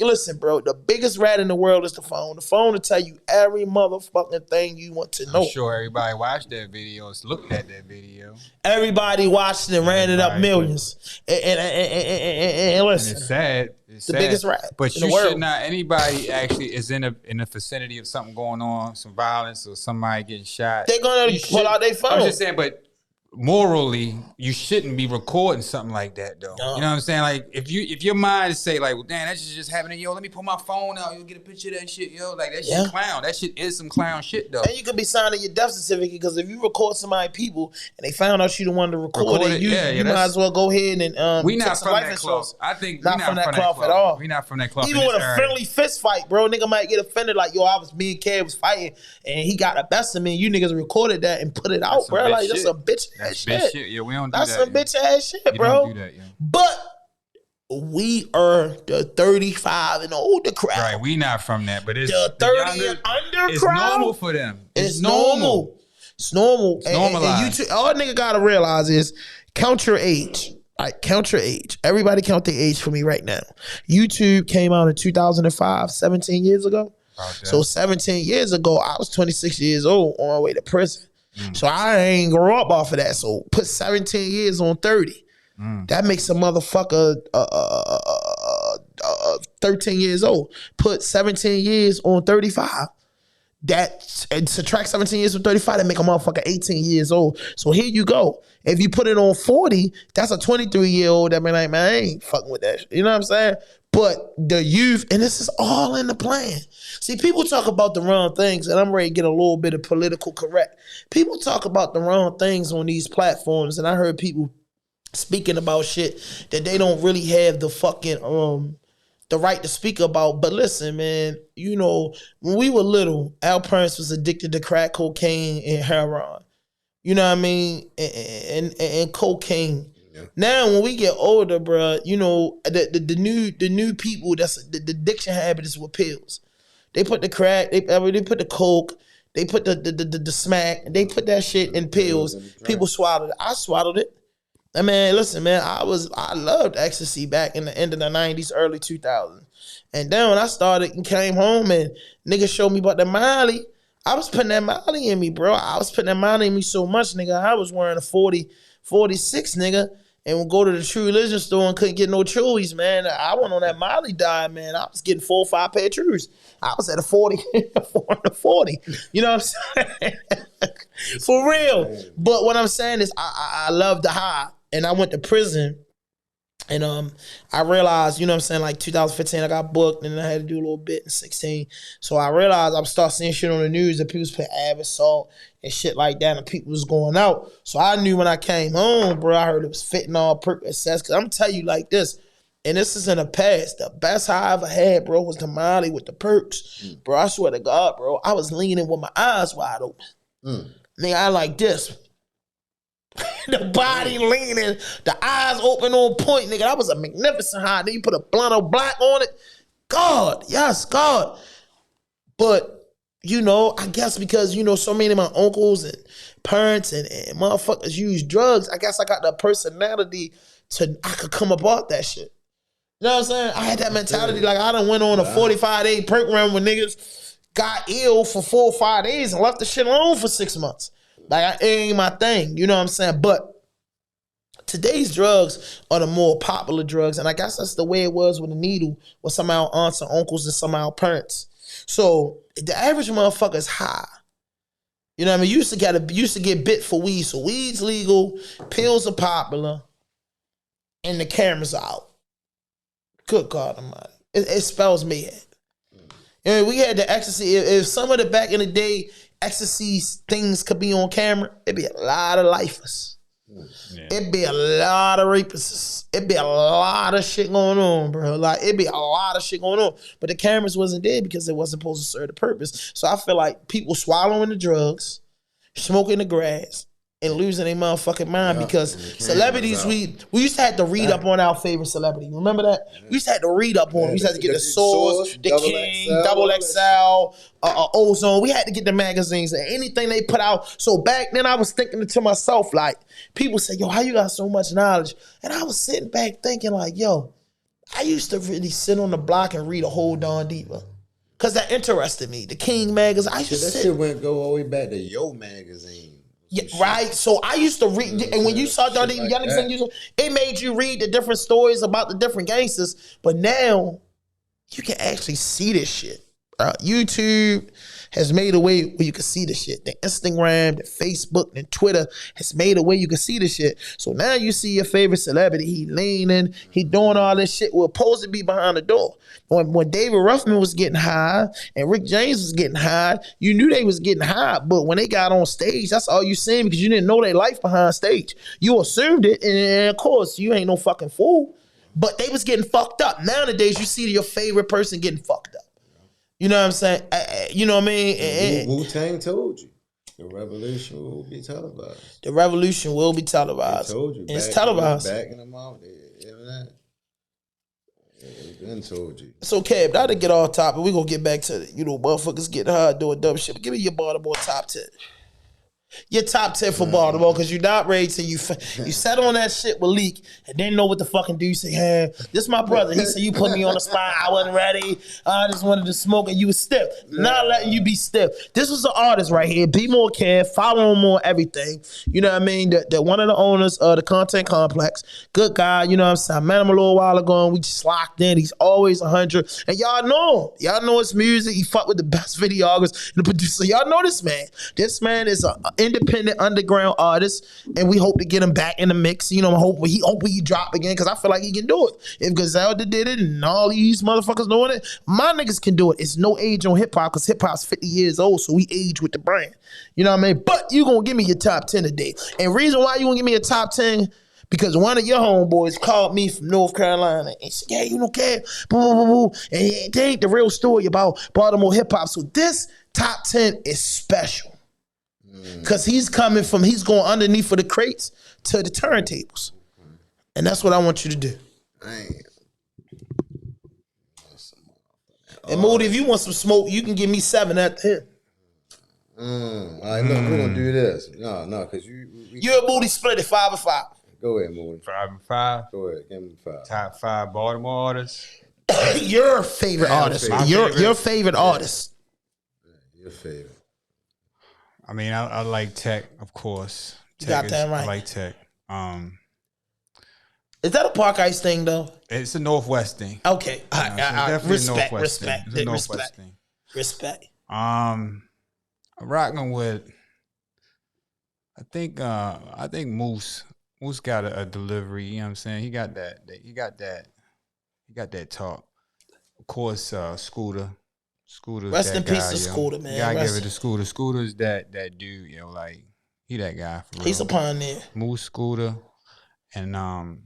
listen, bro, the biggest rat in the world is the phone. The phone will tell you every motherfucking thing you want to know. I'm sure everybody watched that video, looked at that video. Everybody watched it and ran it up millions. And listen, And it's sad. It's the sad. biggest rat But in the you world. should not. Anybody actually is in the vicinity of something going on, some violence or somebody getting shot. They're gonna pull out their phone. I'm just saying, but morally, you shouldn't be recording something like that, though. No. You know what I'm saying? Like, if your mind say like, well, damn, that shit just happening, yo, let me pull my phone out, yo, get a picture of that shit, yo, like that shit clown. That shit is some clown shit, though. And you could be signing your death certificate because if you record somebody people and they found out you the one to record it, you might as well go ahead and we take not some from life that insurance. cloth. I think Not we from that cloth at all. We not from that cloth. Even with a friendly fist fight, bro, nigga might get offended like, yo, me and Kev was fighting and he got the best of me. You niggas recorded that and put it out, bro. Like, that's some bitch ass shit. Yeah, we don't do That's that. some bitch ass shit, You bro. don't do that, yo. But we are the 35 and older crowd. Right, we not from that, but it's The 30 and under it's crowd. normal for them. It's normal. It's normal. It's normalized. And you all a nigga gotta realize is count your age. All right, count your age. Everybody count their age for me right now. YouTube came out in 2005, 17 years ago. So 17 years ago, I was 26 years old on my way to prison. So I ain't grow up off of that. So put 17 years on 30. That makes a motherfucker 13 years old. Put 17 years on 35. And subtract 17 years from 35, that make a motherfucker 18 years old. So here you go. If you put it on 40, that's a 23-year-old that be like, man, I ain't fucking with that shit. You know what I'm saying? But the youth, and this is all in the plan. See, people talk about the wrong things, and I'm ready to get a little bit of political correct. People talk about the wrong things on these platforms, and I heard people speaking about shit that they don't really have the fucking the right to speak about. But listen, man, you know, when we were little, our parents was addicted to crack cocaine and heroin. You know what I mean? And cocaine. Yeah. Now, when we get older, bro, you know, the new people, that's the addiction habit is with pills. They put the crack, they put the coke, they put the smack, they put that shit in pills. People swallowed it. I swallowed it. I mean, listen, man, I loved ecstasy back in the end of the 90s, early 2000s. And then when I started and came home and niggas showed me about the Molly, I was putting that Molly in me, bro. I was putting that Molly in me so much, nigga. I was wearing a 46, nigga, and would go to the True Religion store and couldn't get no Chewies, man. I went on that Molly diet, man. I was getting 4 or 5 pair of Trues. I was at a 40, 40. You know what I'm saying? For real. But what I'm saying is I love the high. And I went to prison, and I realized, you know what I'm saying, like 2015, I got booked, and then I had to do a little bit in 16. So I realized I'm starting seeing shit on the news that people was putting Assault and shit like that, and people was going out. So I knew when I came home, bro, I heard it was fentanyl, Percocets, because I'm telling you like this, and this is in the past, the best high I ever had, bro, was the Molly with the perks. Bro, I swear to God, bro, I was leaning with my eyes wide open. Nigga, I like this. The body leaning, the eyes open on point, nigga. That was a magnificent high. Then you put a blunt of black on it. God, yes, God. But, you know, I guess because, you know, so many of my uncles and parents and motherfuckers use drugs, I guess I got the personality I could come about that shit. You know what I'm saying? I had that mentality like I done went on a 45-day program when niggas got ill for 4 or 5 days and left the shit alone for 6 months. Like, it ain't my thing, you know what I'm saying? But today's drugs are the more popular drugs, and I guess that's the way it was with the needle with some of our aunts and uncles and some of our parents. So the average motherfucker is high. You know what I mean? You used to get bit for weed, so weed's legal, pills are popular, and the camera's out. Good God Almighty. It spells mayhem. And we had the ecstasy. If some of the back in the day ecstasy things could be on camera, it'd be a lot of lifers. Yeah. It'd be a lot of rapists. It'd be a lot of shit going on, bro. Like, it'd be a lot of shit going on. But the cameras wasn't there because it wasn't supposed to serve the purpose. So I feel like people swallowing the drugs, smoking the grass, and losing their motherfucking mind Yeah, because and the camera's celebrities, out. we used to have to read up on our favorite celebrity. Remember that? We used to have to read up on them. We used to have to get the Source, the Double King, XL, Double all that XL, Ozone. We had to get the magazines and anything they put out. So back then I was thinking to myself, like, people say, yo, how you got so much knowledge? And I was sitting back thinking like, yo, I used to really sit on the block and read a whole Don Diva. Cause that interested me. The King magazine. I used to That sit. shit went go all the way back to Yo magazine. Yeah, right. So I used to read, and when you saw Don Diva, Shit like y'all niggas, it made you read the different stories about the different gangsters. But now you can actually see this shit. YouTube has made a way where you can see the shit. The Instagram, the Facebook, and Twitter has made a way you can see the shit. So now you see your favorite celebrity. He leaning, he doing all this shit. We're supposed to be behind the door. When David Ruffin was getting high and Rick James was getting high, you knew they was getting high. But when they got on stage, that's all you seen because you didn't know their life behind stage. You assumed it, and of course, you ain't no fucking fool. But they was getting fucked up. Nowadays, you see your favorite person getting fucked up. You know what I'm saying? You know what I mean? Wu-Tang told you. The revolution will be televised. The revolution will be televised. They told you. And it's televised. Backing them out. They been told you. So, Kev, now to get off topic, we going to get back to, motherfuckers getting high doing dumb shit. But give me your Baltimore top 10. Your top 10 for Baltimore, because you're not ready to you sat on that shit with Leak and didn't know what to fucking do. You say, hey, this my brother. He said, you put me on the spot. I wasn't ready. I just wanted to smoke and you was stiff. Not letting you be stiff. This was an artist right here. Be more care. Follow him on everything. You know what I mean? The one of the owners of the Content Complex. Good guy. You know what I'm saying? I met him a little while ago and we just locked in. He's always 100. And y'all know him. Y'all know his music. He fucked with the best videographers and the producer. Y'all know this man. This man is a independent underground artist, and we hope to get him back in the mix. You know, hope he drop again because I feel like he can do it. If Griselda did it and all these motherfuckers doing it, my niggas can do it. It's no age on hip hop because hip hop's 50 years old, so we age with the brand. You know what I mean? But you gonna give me your top 10 today, and reason why you gonna give me a top 10. Because one of your homeboys called me from North Carolina and said, yeah, you know, Kev, boo, boo, boo. And it ain't the real story about Baltimore hip hop. So this top 10 is special. Because he's going underneath of the crates to the turntables. And that's what I want you to do. And Moody, if you want some smoke, you can give me 7 at him. All right, look, we're going to do this. No, because you and Moody split it 5 and 5. Go ahead, Moody. 5 and 5. Go ahead, give me 5. Top 5 Baltimore artists. Your favorite artist. Your favorite artist. Your favorite. I mean, I like Tech, of course. You got that right. I like Tech. Is that a Park Ice thing though? It's a Northwest thing. Okay, respect. It's a Northwest thing. Respect. I'm rocking with. I think Moose. Moose got a delivery. You know what I'm saying? He got that. He got that talk. Of course, Scooter. Scooter's Rest in that peace guy, to Scooter, man. You gotta give it to Scooter. Scooter's that dude, like he that guy for real. He's a pioneer. Moose, Scooter, and I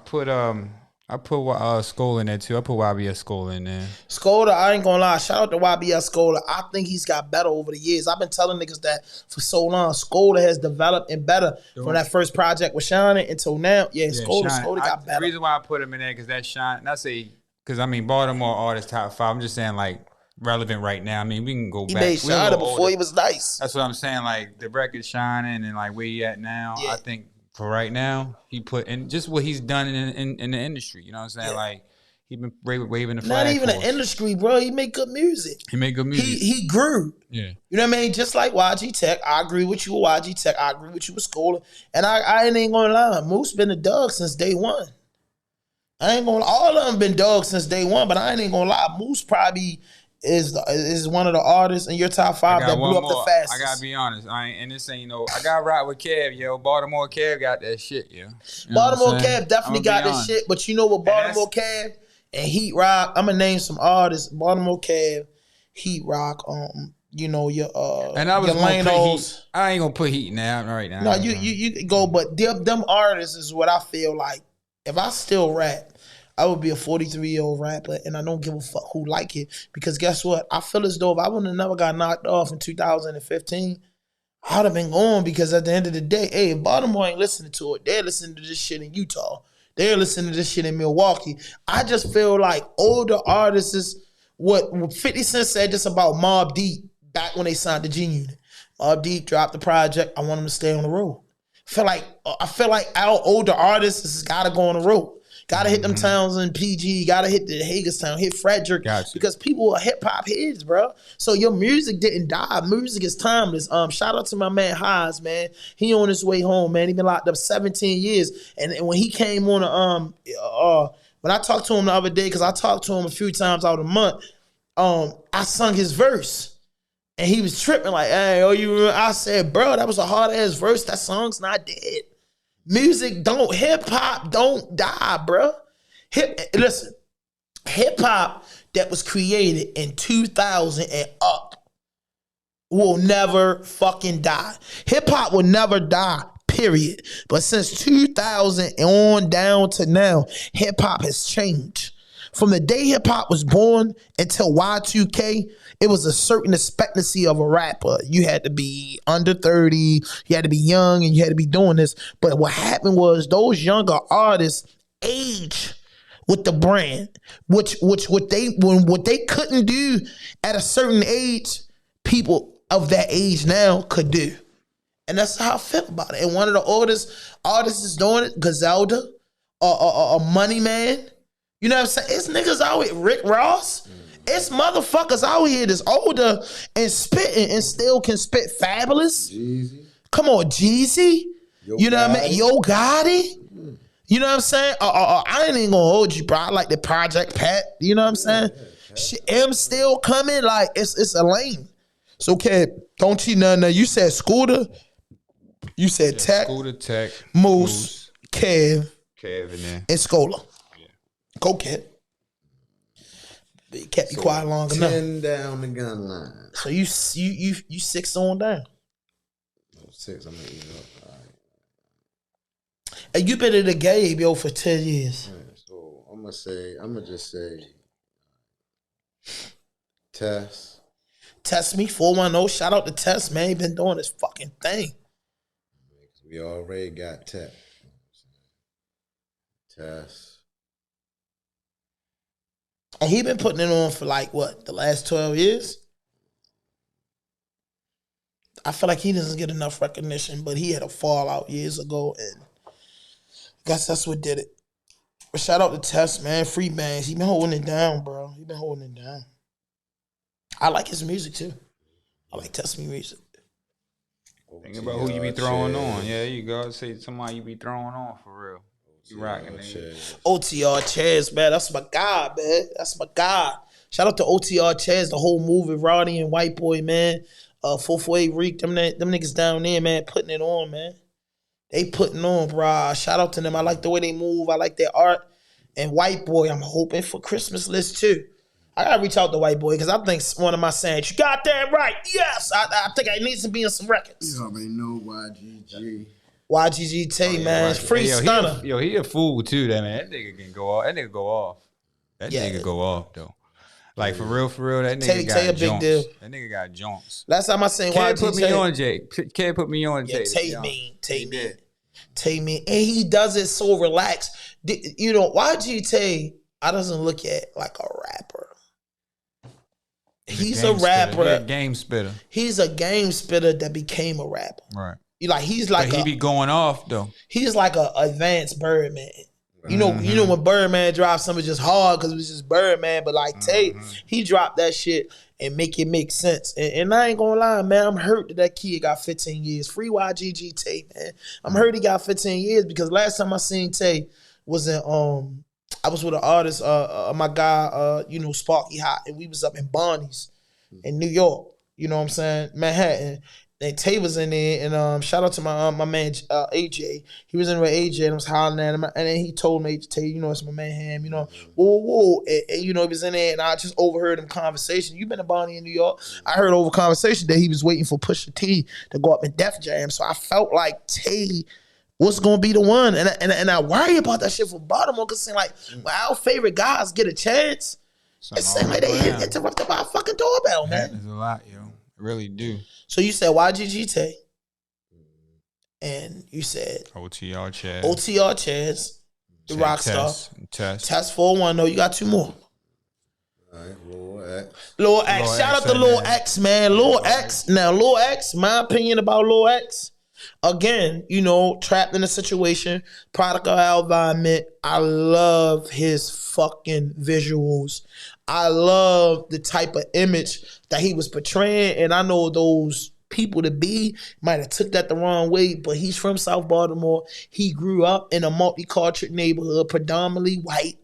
put Skola in there too. I put YBS Skola in there. Skola, I ain't gonna lie. Shout out to YBS Skola. I think he's got better over the years. I've been telling niggas that for so long. Skola has developed and better from that first project with Shining until now. Yeah, Skola got better. The reason why I put him in there because that Shine. And I say. Because, I mean, Baltimore artist top 5. I'm just saying, like, relevant right now. I mean, we can go back. He made Shiner before he was nice. That's what I'm saying. Like, the record's shining and, like, where he at now. Yeah. I think for right now, he put in just what he's done in the industry. You know what I'm saying? Yeah. Like, he been waving the flag. Not even an industry, bro. He make good music. He grew. Yeah. You know what I mean? Just like YG Tech. I agree with you with YG Tech. I agree with you with Skola. And I ain't gonna lie. Moose been a dog since day one. I ain't gonna. All of them been dogs since day one, but I ain't gonna lie. Moose probably is one of the artists in your top 5 that blew up the fastest. I gotta be honest. I got right with Kev, yo. Baltimorekev got that shit, yo. Baltimorekev definitely got this shit, but you know what? Baltimorekev and Heat Rock. I'm gonna name some artists. Baltimorekev, Heat Rock. You know your and I was gonna put Heat. I ain't gonna put Heat now right now. No, you go, but them artists is what I feel like. If I still rap, I would be a 43-year-old rapper, and I don't give a fuck who like it. Because guess what? I feel as though if I would have never got knocked off in 2015, I'd have been gone because at the end of the day, hey, if Baltimore ain't listening to it, they're listening to this shit in Utah. They're listening to this shit in Milwaukee. I just feel like older artists is what 50 Cent said just about Mobb Deep back when they signed the G Unit. Mobb Deep dropped the project. I want them to stay on the road. I feel like our older artists has got to go on the road. Got to hit them towns in PG. Got to hit the Hagerstown, hit Frederick. Gotcha. Because people are hip-hop heads, bro. So your music didn't die. Music is timeless. Shout out to my man Haas, man. He on his way home, man. He been locked up 17 years. And when he came on, when I talked to him the other day, because I talked to him a few times out of the month, I sung his verse. And he was tripping like, hey, oh, you remember? I said, bro, that was a hard-ass verse. That song's not dead. Hip-hop don't die, bro. Listen, hip-hop that was created in 2000 and up will never fucking die. Hip-hop will never die, period. But since 2000 on down to now, hip-hop has changed. From the day hip-hop was born until Y2K, it was a certain expectancy of a rapper. You had to be under 30, you had to be young, and you had to be doing this. But what happened was those younger artists age with the brand, what they couldn't do at a certain age, people of that age now could do. And that's how I feel about it. And one of the oldest artists is doing it, Griselda, a Money Man. You know what I'm saying? It's niggas out here, Rick Ross. It's motherfuckers out here that's older and spitting and still can spit fabulous. Jeezy. Come on, Jeezy. You know what I mean? Yo Gotti. You know what I'm saying? I ain't even gonna hold you, bro. I like the Project Pat. You know what I'm saying? Shit, M still coming. Like, it's a lane. So, Kev, don't cheat nothing. Now, you said Scooter. You said Tech. Scooter, Tech, Moose, Kev, in there. and Scola. Go, Kev. You kept you quiet long enough. 10 down the gun line. So you 6 on down. 6, I'm gonna eat it up. All right. And you been in the game, yo, for 10 years. Yeah, so I'm gonna just say Tess. Test me, 410. Shout out to Test, man. He been doing this fucking thing. We already got Tech. Tess. And he been putting it on for like, what, the last 12 years? I feel like he doesn't get enough recognition, but he had a fallout years ago, and I guess that's what did it. But shout out to Tess, man. Free bands. He been holding it down, bro. He been holding it down. I like his music, too. I like Tess music. Think about who you be throwing on. Yeah, you go. Say somebody you be throwing on for real. You rocking it. OTR Chaz, man. That's my guy, man. That's my guy. Shout out to OTR Chaz, the whole movie, Roddy and White Boy, man. 448 Reek, them niggas down there, man, putting it on, man. They putting on, bro. Shout out to them. I like the way they move. I like their art. And White Boy, I'm hoping for Christmas list, too. I gotta reach out to White Boy because I think one of my sayings, you got that right. Yes, I think I need to be in some records. You already know YGG. YGGT, man. It's free stunner. He a fool too, that man. That nigga can go off. That nigga go off. That nigga go off though. Like for real, that nigga got a big deal. That nigga got jonks. Last time I seen YGGT. Put me on, Jay. Can't put me on, Jay. Take me. And he does it so relaxed. You know, YGT, I doesn't look at like a rapper. He's a rapper. He's a game spitter. He's a game spitter that became a rapper. Right. But he be going off though. He's like a advanced Birdman. You know when Birdman dropped something just hard because it was just Birdman, but like Tate, he dropped that shit and make it make sense. And I ain't gonna lie, man, I'm hurt that kid got 15 years. Free YGG Tate, man. I'm hurt he got 15 years because last time I seen Tate was in I was with an artist, my guy, Sparky Hot, and we was up in Bonnie's in New York. You know what I'm saying? Manhattan. And Tay was in there, and shout out to my man AJ. He was in there with AJ, and I was hollering at him, and then he told me, Tay, it's my man Ham, whoa, and he was in there, and I just overheard him conversation. You been to Bonnie in New York? I heard over conversation that he was waiting for Pusha T to go up in Def Jam, so I felt like Tay was gonna be the one, and I worry about that shit for Baltimore, because it seemed like when our favorite guys get a chance, it seemed like they get interrupted by a fucking doorbell, man. Happens a lot, yo. It really do. So you said YGGT. and you said OTR Chaz. OTR Chaz, the rock star. Test. Test 4-1. No, you got 2 more. All right, Lil X. Lil X. Lil Shout X, out to that Lil man. X, man. Lil X. Now, Lil X, my opinion about Lil X, again, you know, trapped in a situation, product of our environment. I love his fucking visuals. I love the type of image that he was portraying, and I know those people to be might have took that the wrong way, but he's from South Baltimore. He grew up in a multicultural neighborhood, predominantly white,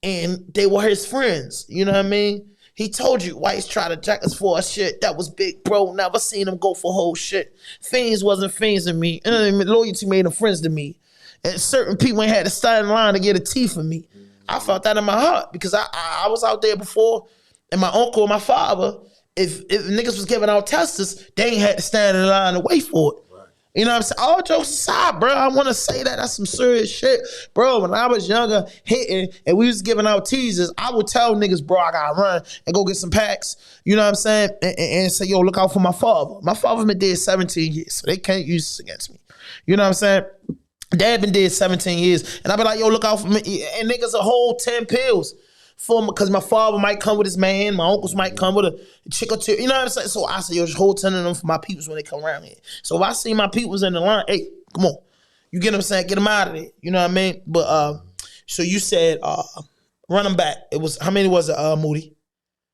and they were his friends. You know what I mean? He told you whites try to jack us for our shit. That was big, bro. Never seen him go for whole shit. Fiends wasn't fiends to me. Loyalty made them friends to me. And certain people ain't had to stand in line to get a tea for me. I felt that in my heart because I was out there before, and my uncle and my father, if niggas was giving out testers, they ain't had to stand in line and wait for it. You know what I'm saying? All jokes aside, bro, I want to say that's some serious shit. Bro, when I was younger, hitting, and we was giving out teasers, I would tell niggas, bro, I got to run and go get some packs. You know what I'm saying? And say, yo, look out for my father. My father been dead 17 years, so they can't use this against me. You know what I'm saying? Dad been dead 17 years, and I be like, yo, look out for me. And niggas a whole 10 pills. Because my father might come with his man, my uncles might come with a chick or two. You know what I'm saying? So I say, yo, just hold 10 of them for my peoples when they come around here. So if I see my peoples in the line, hey, come on. You get what I'm saying? Get them out of there. You know what I mean? But so you said run them back. It was, how many was it, Moody?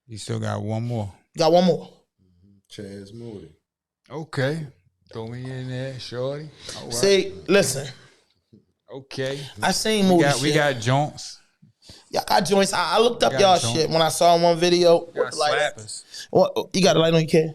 You still got one more. Got one more. Chaz Moody. Okay. Throw me in there, shorty. All right. See, listen. Okay. I seen Moody shit. We got Jones. Y'all got joints. I looked up got y'all joints. shit when I saw one video. Got slappers. What, you got a light on your kid?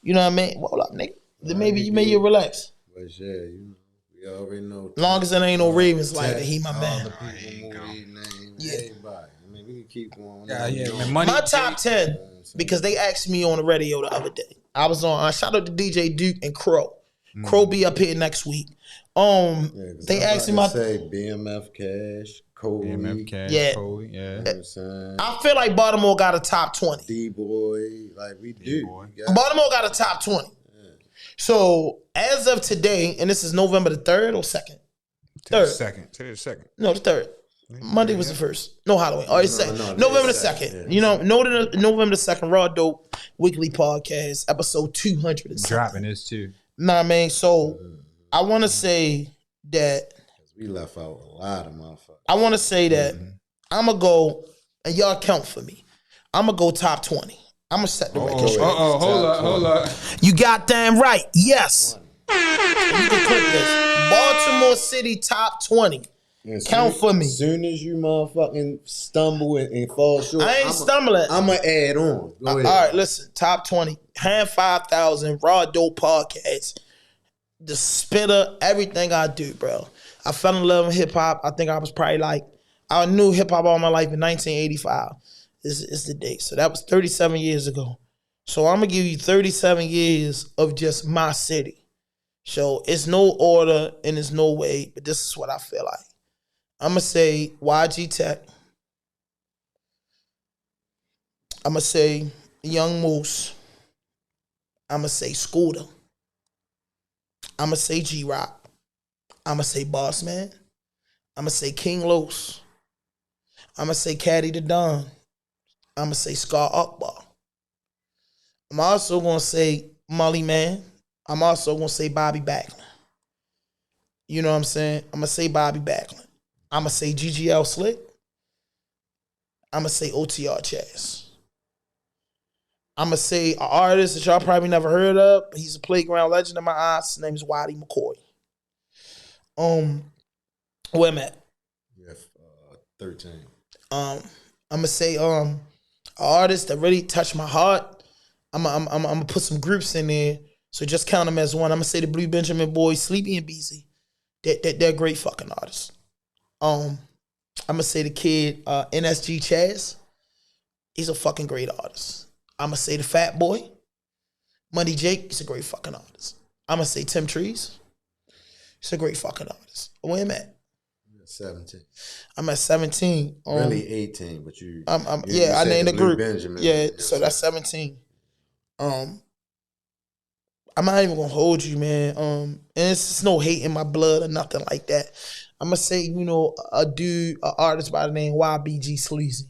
You know what I mean? Hold up, nigga. Then maybe you relax. But yeah, you know, we already know. Long as it ain't no Ravens like that, he my all man. the people, Moody, name, Yeah. everybody. I mean, we can keep going. Yeah, on. man. Money. My top 10, because they asked me on the radio the other day. I was on, shout out to DJ Duke and Crow. Crow be up here next week. They asked me say BMF Cash, Cody, BMF Cash, Yeah. Cody, yeah. You know what I'm saying? I feel like Baltimore got a top 20. D-Boy, like we do. D-Boy. We got- Baltimore got a top 20. So as of today, and this is November the 3rd or 2nd? Today Third. the second. No, the 3rd. Monday was the 1st. No, Halloween. Or it's second. no, November the it's 2nd. second, yeah. You know, November the 2nd, Raw Dope Weekly Podcast, episode 200. Dropping this too. Nah, I mean, so I want to say that We left out a lot of motherfuckers. I'm going to go, and y'all count for me. I'm going to go top 20. I'm going to set the record straight. Hold up. You goddamn right. Yes. You can click this. Baltimore City top 20. Count for me. As soon as you motherfucking stumble and fall short, I ain't stumbling. I'm going to add on. Go ahead. All right, listen. Top 20. Hand 5,000. Raw Dope Podcast. The spitter. Everything I do, bro. I fell in love with hip hop. I think I was probably like, I knew hip hop all my life in 1985. Is the date. So that was 37 years ago. So I'm going to give you 37 years of just my city. So it's no order and it's no way, but this is what I feel like. I'm going to say YG Tech. I'm going to say Young Moose. I'm going to say Scooter. I'm going to say G-Rock. I'm going to say Boss Man. I'm going to say King Los. I'm going to say Caddy the Don. I'm going to say Scar Akbar. I'm also going to say Molly Man. I'm also going to say Bobby Backlund. You know what I'm saying? I'm going to say Bobby Backlund. I'm going to say GGL Slick. I'm going to say OTR Chaz. I'm going to say an artist that y'all probably never heard of, but he's a playground legend in my eyes. His name is Waddy McCoy. Where am I at? Yeah, 13. I'm going to say an artist that really touched my heart. I'm gonna put some groups in there, so just count them as one. I'm gonna say the Blue Benjamin Boys, Sleepy and Beezy. They're great fucking artists. I'm gonna say the kid NSG Chaz. He's a fucking great artist. I'm gonna say the Fat Boy, Money Jake. He's a great fucking artist. I'm gonna say Tim Trees. He's a great fucking artist. Where am I at? 17. I'm at 17. Really 18, but you. I said named the Blue group. Benjamin. Yeah, so that's 17. I'm not even gonna hold you, man. And it's just no hate in my blood or nothing like that. I'm gonna say, you know, an artist by the name YBG Sleazy.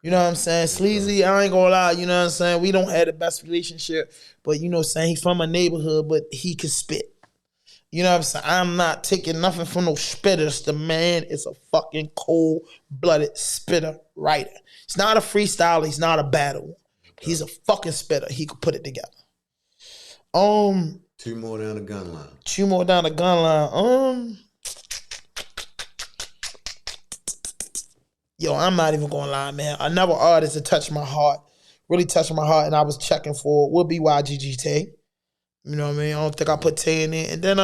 You know what I'm saying? Sleazy, I ain't gonna lie, you know what I'm saying? We don't have the best relationship, but you know what I'm saying? He from a neighborhood, but he can spit. You know what I'm saying? I'm not taking nothing from no spitters. The man is a fucking cold-blooded spitter writer. He's not a freestyler. He's not a battle. He's a fucking spitter. He could put it together. 2 more down the gun line. 2 more down the gun line. Yo, I'm not even gonna lie, man. Another artist that touched my heart, really touched my heart, and I was checking for would be YGG Tay. You know what I mean? I don't think I put Tay in it. And then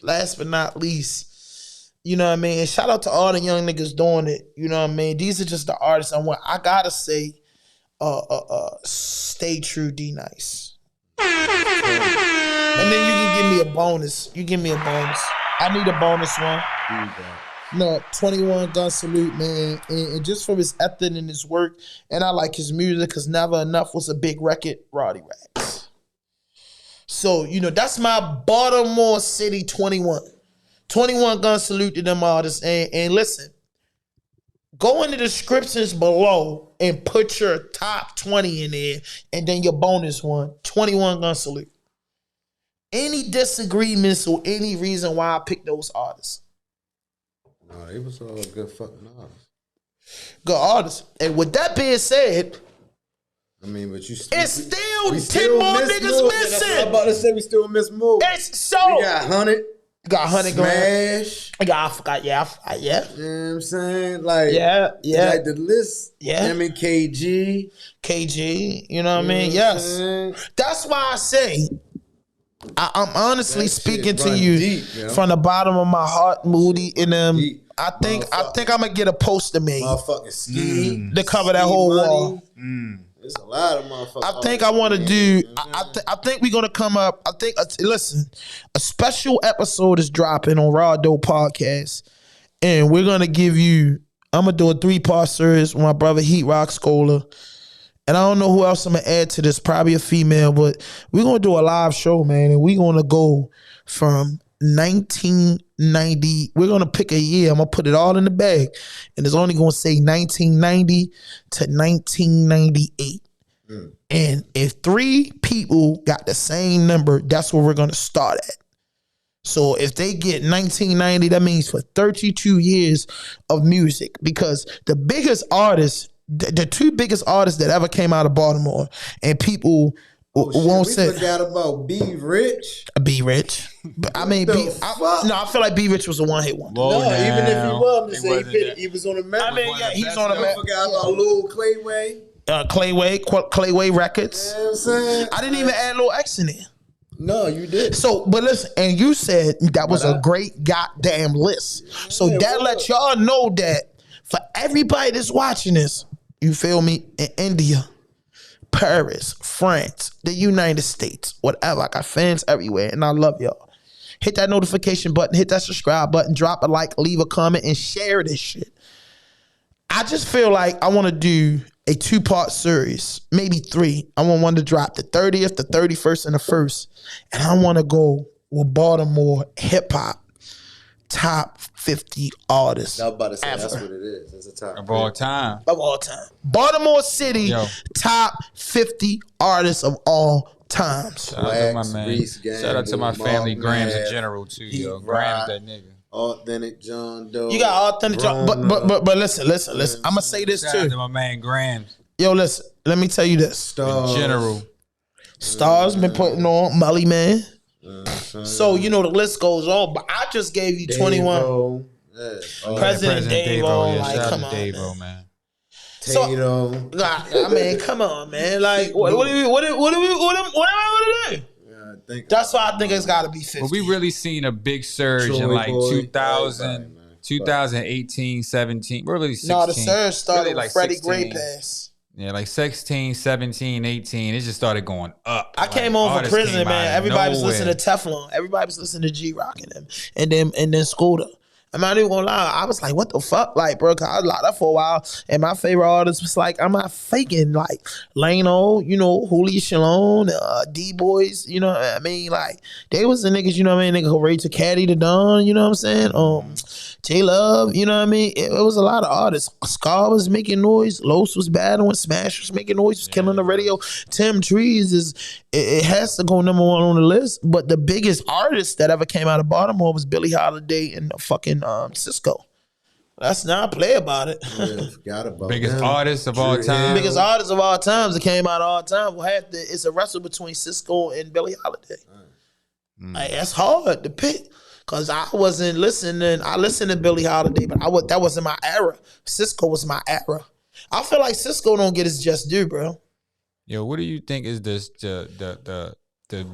last but not least, you know what I mean? And shout out to all the young niggas doing it. You know what I mean? These are just the artists I want. I gotta say, Stay True, D Nice. And then you can give me a bonus. You give me a bonus. I need a bonus one. No, 21 Gun Salute, man. And just for his ethic and his work, and I like his music because Never Enough was a big record, Roddy Racks. So, you know, that's my Baltimore City 21. 21 Gun Salute to them artists. And listen, go in the descriptions below and put your top 20 in there and then your bonus one, 21 Gun Salute. Any disagreements or any reason why I picked those artists? No, they was all good fucking artists. Good artists. And with that being said, I mean, but you it's still 10 more niggas missing. I'm about to say we still miss more. It's so. We got 100. Got 100 grand. Smash. I forgot. Yeah. You know what I'm saying? Like, Yeah. like the list. Yeah. I mean, KG. You know what I mean? Yes. That's why I say, I'm honestly speaking to you deep, from the bottom of my heart, Moody, and I think I'm gonna get a poster made Motherfucking Ski. to cover that whole wall. There's a lot of motherfuckers. I think I want to do. I think we're gonna come up. I think listen, a special episode is dropping on RAWDOPE podcast, and we're gonna give you. I'm gonna do a 3-part series with my brother Heat Rock Scholar. And I don't know who else I'm going to add to this, probably a female, but we're going to do a live show, man, and we're going to go from 1990. We're going to pick a year. I'm going to put it all in the bag, and it's only going to say 1990 to 1998. And if 3 people got the same number, that's where we're going to start at. So if they get 1990, that means for 32 years of music, because the biggest artists, the 2 biggest artists that ever came out of Baltimore, and people won't say. We forgot about B Rich. B Rich. But I mean, I feel like B Rich was a one-hit wonder. No, even if he was, I'm just saying he was on the map. I mean, yeah, he's on the map. Forgot about Lil Clayway. Clayway Records. You know what I'm saying? I didn't even add Lil X in there. No, you did. So, but listen, and you said that was a great goddamn list. So that lets y'all know that for everybody that's watching this, you feel me, in India, Paris, France, the United States, whatever. I got fans everywhere, and I love y'all. Hit that notification button, hit that subscribe button, drop a like, leave a comment, and share this shit. I just feel like I want to do a 2-part series, maybe 3. I want one to drop the 30th, the 31st, and the 1st. And I want to go with Baltimore hip-hop top 50 artists. I was about to say, ever. that's what it is. It's a top Of all time. Of all time. Baltimore City, top 50 artists of all times. Shout out to my man. Shout out to my family, Grams in general, too, yo. Grams, that nigga. Authentic John Doe. You got authentic John, but listen. I'm gonna say this Shout too. out to my man Grams. Yo, listen. Let me tell you this. Stars. In general. Stars been putting on Mully Man. So you know the list goes on, but I just gave you 21. President Dave-O, like, come on, Dave-O, man. Tato. I mean, come on, man. Like, what do we do? That's why I think it's got to be 50. But we really seen a big surge in like 2018, 17. We're really 16. No, the surge started really with Freddie Gray Pass. Yeah, like 16, 17, 18. It just started going up. I came home from prison, man. Everybody was listening to Teflon. Everybody was listening to G-Rock and them. And then Scooter. I'm not even gonna lie. I was like, what the fuck? Like, bro, cause I was locked up for a while. And my favorite artist was like, I'm not faking. Like, Lano, you know, Julio Shalom, D-Boys, you know what I mean? Like, they was the niggas, you know what I mean? Nigga who raised to Caddy the Don, you know what I'm saying? J-Love, you know what I mean? It was a lot of artists. Scar was making noise. Los was battling. Smash was making noise. Was killing the radio. Tim Trees it has to go #1 on the list. But the biggest artist that ever came out of Baltimore was Billie Holiday and fucking Cisco. Let's not play about it. Yeah, forgot about Biggest them. artist of all time. Biggest artist of all times that came out all time. It's a wrestle between Cisco and Billie Holiday. Like, that's hard to pick. Cause I wasn't listening. I listened to Billie Holiday, but that wasn't my era. Cisco was my era. I feel like Cisco don't get his just due, bro. Yo, what do you think is the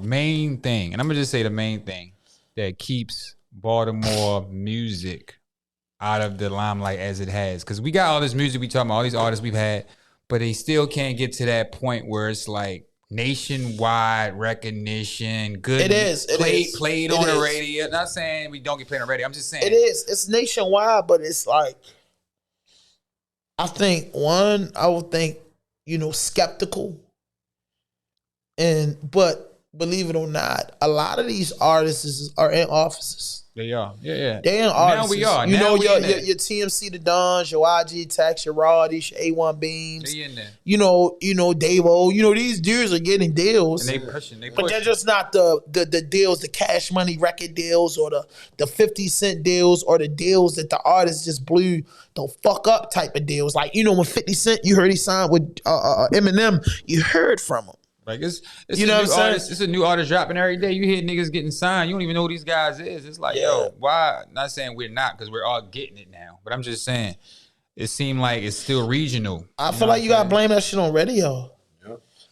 main thing? And I'm gonna just say the main thing that keeps Baltimore music out of the limelight as it has. Because we got all this music we talking about, all these artists we've had, but they still can't get to that point where it's like nationwide recognition. Good. It is. Played on the radio. Not saying we don't get played on the radio. I'm just saying it is. It's nationwide, but it's like I would think, you know, skeptical. But believe it or not, a lot of these artists are in offices. They are. Yeah. They in artists. Now we are. You Now know, we in there. your TMC the Dons, your YG Tax, your Rowdy, your A1 Beams. They in there. You know, Davo. You know, these dudes are getting deals. And they pushing. But they're just not the deals, the Cash Money record deals or the 50 Cent deals or the deals that the artists just blew the fuck up type of deals. Like, you know, when 50 Cent, you heard he signed with Eminem, you heard from him. Like it's you know what I'm saying? It's a new artist dropping every day. You hear niggas getting signed. You don't even know who these guys is. It's like, yo, why? Not saying we're not, because we're all getting it now. But I'm just saying, it seemed like it's still regional. I feel like you gotta blame that shit on radio.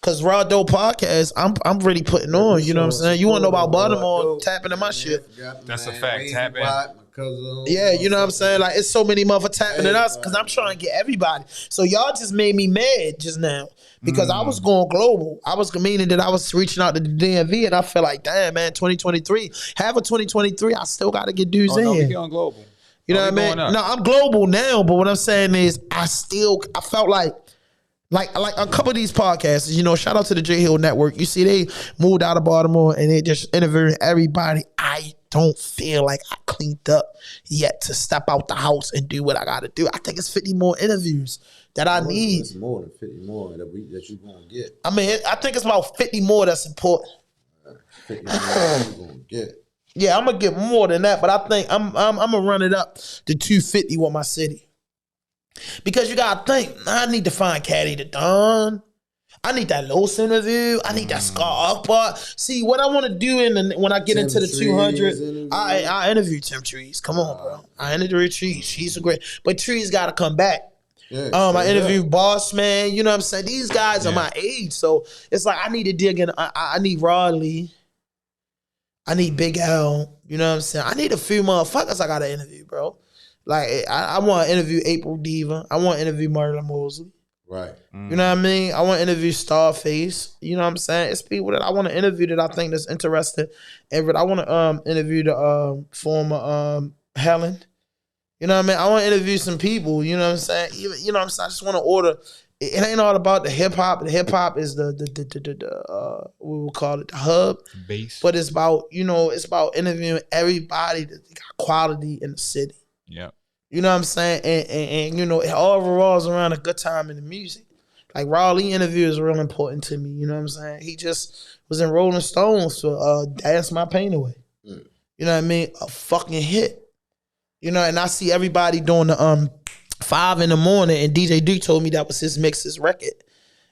Cause RAWDOPE podcast, I'm really putting on. You know what I'm saying? You want to know about Baltimore? Tap into my shit. That's a fact. Tap in. Yeah, you know what I'm saying? Like, it's so many motherfuckers tapping at us because I'm trying to get everybody. So y'all just made me mad just now because I was going global. I was meaning that I was reaching out to the DMV and I felt like, damn, man, 2023. Half of 2023, I still got to get dudes in no, here. we going global. You know what I mean? No, I'm global now, but what I'm saying is I felt like a couple of these podcasts, you know, shout out to the J Hill Network. You see, they moved out of Baltimore and they just interviewing everybody. I don't feel like I cleaned up yet to step out the house and do what I got to do. I think it's 50 more interviews that I need. It's more than 50 more that you're going to get. I mean, I think it's about 50 more that's important. 50 more that you're going to get. Yeah, I'm going to get more than that, but I think I'm going to run it up to 250 with my city. Because you got to think, I need to find Caddy the Don. I need that Los interview. I need that Scar part. See, what I want to do when I get into the 200, I interview Tim Trees. Come on, bro. I interview Trees. She's a great. But Trees got to come back. Yeah, I interview Boss Man. You know what I'm saying? These guys are my age. So it's like I need to dig in. I need Rod Lee. I need Big L. You know what I'm saying? I need a few motherfuckers I got to interview, bro. Like, I want to interview April Diva. I want to interview Marla Mosley. Right. You know what I mean? I want to interview Starface. You know what I'm saying? It's people that I want to interview that I think that's interested. I want to interview the former Helen. You know what I mean? I want to interview some people. You know what I'm saying? Even, you know what I'm saying? I just want to order. It ain't all about the hip hop. The hip hop is the we will call it the hub. Base. But it's about, you know, it's about interviewing everybody that got quality in the city. Yeah. You know what I'm saying? And you know, it all revolves around a good time in the music. Like, Raleigh interview is real important to me. You know what I'm saying? He just was in Rolling Stones for Dance My Pain Away. You know what I mean? A fucking hit. You know, and I see everybody doing the 5 in the morning, and DJ Duke told me that was his mix's record.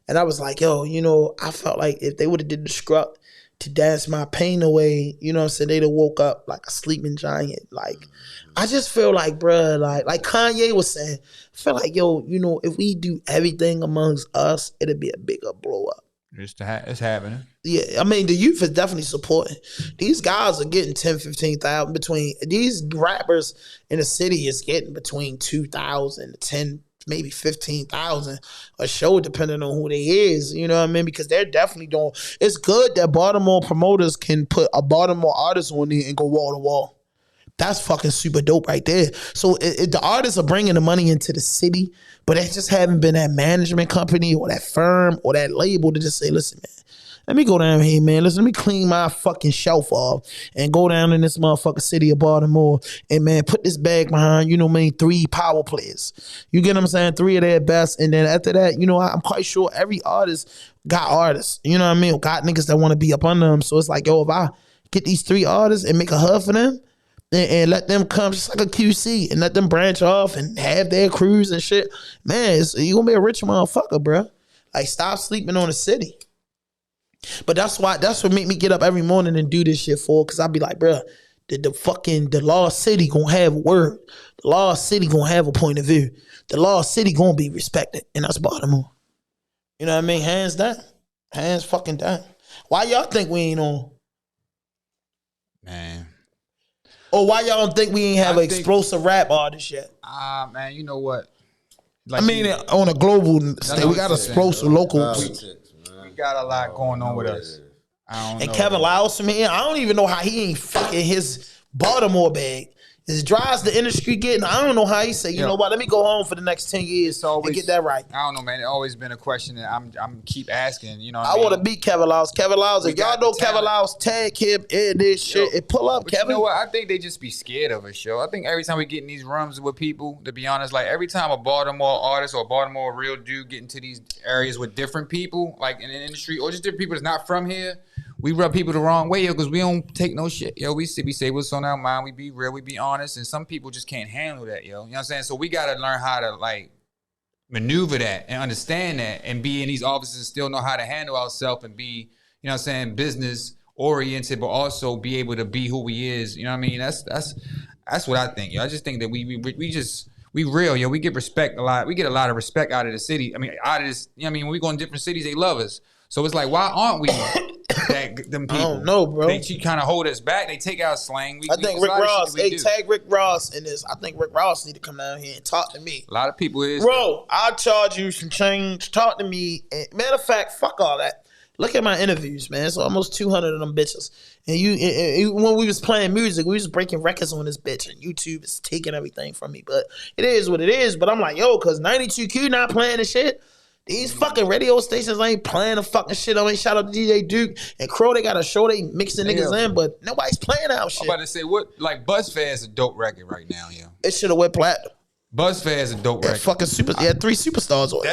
And I was like, yo, you know, I felt like if they would have did the scrub to Dance My Pain Away, you know what I'm saying, they'd have woke up like a sleeping giant. Like, I just feel like, bruh, like Kanye was saying, I feel like, yo, you know, if we do everything amongst us, it'll be a bigger blow up. It's happening. Yeah, I mean, the youth is definitely supporting. These guys are getting 10, 15,000 between, these rappers in the city is getting between 2,000 to 10, maybe 15,000 a show, depending on who they is. You know what I mean? Because they're definitely doing, it's good that Baltimore promoters can put a Baltimore artist on there and go wall to wall. That's fucking super dope right there. So the artists are bringing the money into the city, but it just haven't been that management company or that firm or that label to just say, listen, man, let me go down here, man. Listen, let me clean my fucking shelf off and go down in this motherfucking city of Baltimore and, man, put this bag behind, 3 power players. You get what I'm saying? 3 of their best. And then after that, I'm quite sure every artist got artists. You know what I mean? Got niggas that want to be up under them. So it's like, yo, if I get these 3 artists and make a hub for them and let them come just like a QC and let them branch off and have their crews and shit, man, you going to be a rich motherfucker, bro. Like, stop sleeping on the city. But that's what make me get up every morning and do this shit for, because I be like, bro, the Lost City gonna have a word. The Lost City gonna have a point of view. The Lost City gonna be respected, and that's Baltimore. You know what I mean? Hands down. Hands fucking down. Why y'all think we ain't on? Man. Or why y'all don't think we ain't have an explosive rap artist yet? Man, you know what? Like, I mean, on a global stage, we got explosive local. We got a lot going on with us. I don't know. And Kevin Lyles, man, I don't even know how he ain't fucking his Baltimore bag. As dry as the industry getting, I don't know how he say, you know what, let me go home for the next 10 years and get that right. I don't know, man. It's always been a question that I'm keep asking, I want to beat Kevin Lyles. Kevin Lyles, if y'all know Kevin Lyles, tag him in this shit and pull up, Kevin. You know what? I think they just be scared of us, yo. I think every time we get in these rooms with people, to be honest, like every time a Baltimore artist or a Baltimore real dude get into these areas with different people, like in the industry, or just different people that's not from here, we rub people the wrong way, yo, because we don't take no shit. Yo, we say what's on our mind. We be real, we be honest, and some people just can't handle that, yo. You know what I'm saying? So we got to learn how to, like, maneuver that and understand that and be in these offices and still know how to handle ourselves and be, you know what I'm saying, business oriented, but also be able to be who we is. You know what I mean? That's what I think, yo. I just think that we real, yo. We get respect a lot. We get a lot of respect out of the city. I mean, out of this, you know what I mean? When we go in different cities, they love us. So it's like, why aren't we them people? I don't know, bro. They kind of hold us back. They take our slang. I think Rick Ross, tag Rick Ross in this. I think Rick Ross need to come down here and talk to me. A lot of people is. Bro, I'll charge you some change. Talk to me. And matter of fact, fuck all that. Look at my interviews, man. It's almost 200 of them bitches. And when we was playing music, we was breaking records on this bitch. And YouTube is taking everything from me. But it is what it is. But I'm like, yo, because 92Q not playing the shit. These fucking radio stations ain't playing the fucking shit. I mean, shout out to DJ Duke and Crow. They got a show. They mixing niggas in, but nobody's playing our shit. I'm about to say, what, like, Buzz Fair is a dope record right now, yo. It should have went platinum. Buzz Fair is a dope record. Fucking super. He had 3 superstars on it.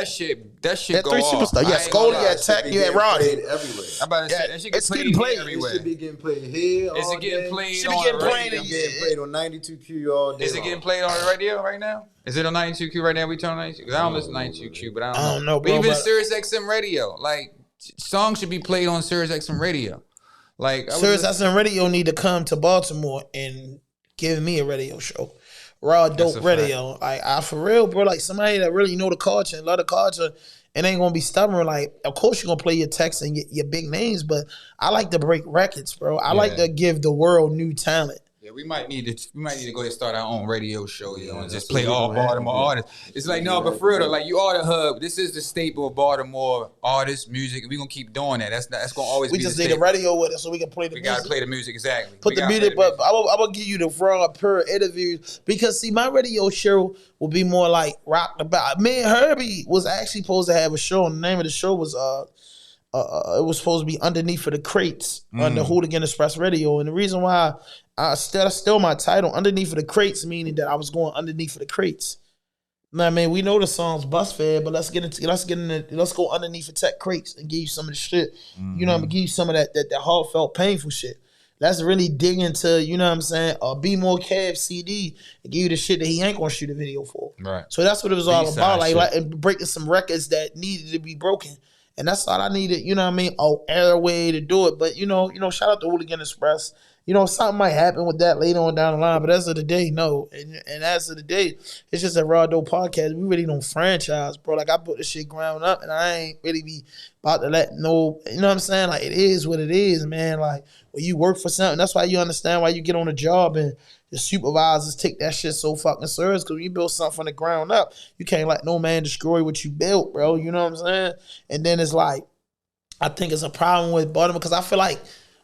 That shit had go 3 off. superstars. You had Scully, you had Tech, you had Roddy. Everywhere. I'm about to say, that shit get played everywhere. It should be getting played here. Is it getting played Should be on getting the played radio? Getting played on 92Q all day. Is it getting played on the radio right now? Is it on 92Q right now? We turn 92? Because I don't listen to 92Q, but I don't know. bro. But even Sirius XM radio, like, songs should be played on Sirius XM radio. Like, Sirius XM radio need to come to Baltimore and give me a radio show. RAWDOPE radio. Like, I for real, bro. Like, somebody that really know the culture and love the culture and ain't gonna be stubborn. Like, of course you're gonna play your texts and your big names, but I like to break records, bro. I like to give the world new talent. Yeah, we might need to go ahead and start our own radio show, yo, and just play all Baltimore artists. It's like, no, but for real though, like, you are the hub. This is the staple of Baltimore artists, music. We're gonna keep doing that. That's gonna always be the staple. We just need a radio with it so we can play the music. We gotta play the music, exactly. Put the music, but I'm gonna give you the raw, pure interviews because see, my radio show will be more like rock about. Me and Herbie was actually supposed to have a show, and the name of the show was it was supposed to be Underneath of the Crates on the Hooligan Express Radio, and the reason why still my title Underneath of the Crates, meaning that I was going underneath of the crates. Now, I mean, we know the song's Bus Fair, but let's go underneath the tech crates and give you some of the shit. You know, I'm gonna give you some of that heartfelt, painful shit. Let's really dig into, you know what I'm saying, a Baltimorekev CD and give you the shit that he ain't gonna shoot a video for. Right. So that's what it was all B-side about, like shit. breaking some records that needed to be broken. And that's all I needed, you know what I mean, airway to do it. But, you know, shout out to Hooligan Express. You know, something might happen with that later on down the line, but as of the day, no. And as of the day, it's just a RAWDOPE podcast. We really don't franchise, bro. Like, I put this shit ground up, and I ain't really be about to let no, you know what I'm saying? Like, it is what it is, man. Like, when you work for something, that's why you understand why you get on a job and the supervisors take that shit so fucking serious, because when you build something from the ground up, you can't let no man destroy what you built, bro. You know what I'm saying? And then it's like, I think it's a problem with Baltimore, because I feel like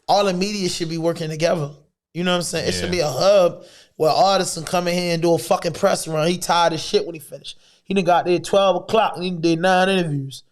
all the media should be working together. You know what I'm saying? It should be a hub Well, artists come in here and do a fucking press run. He tired of shit when he finished. He done got there at 12 o'clock and he did 9 interviews.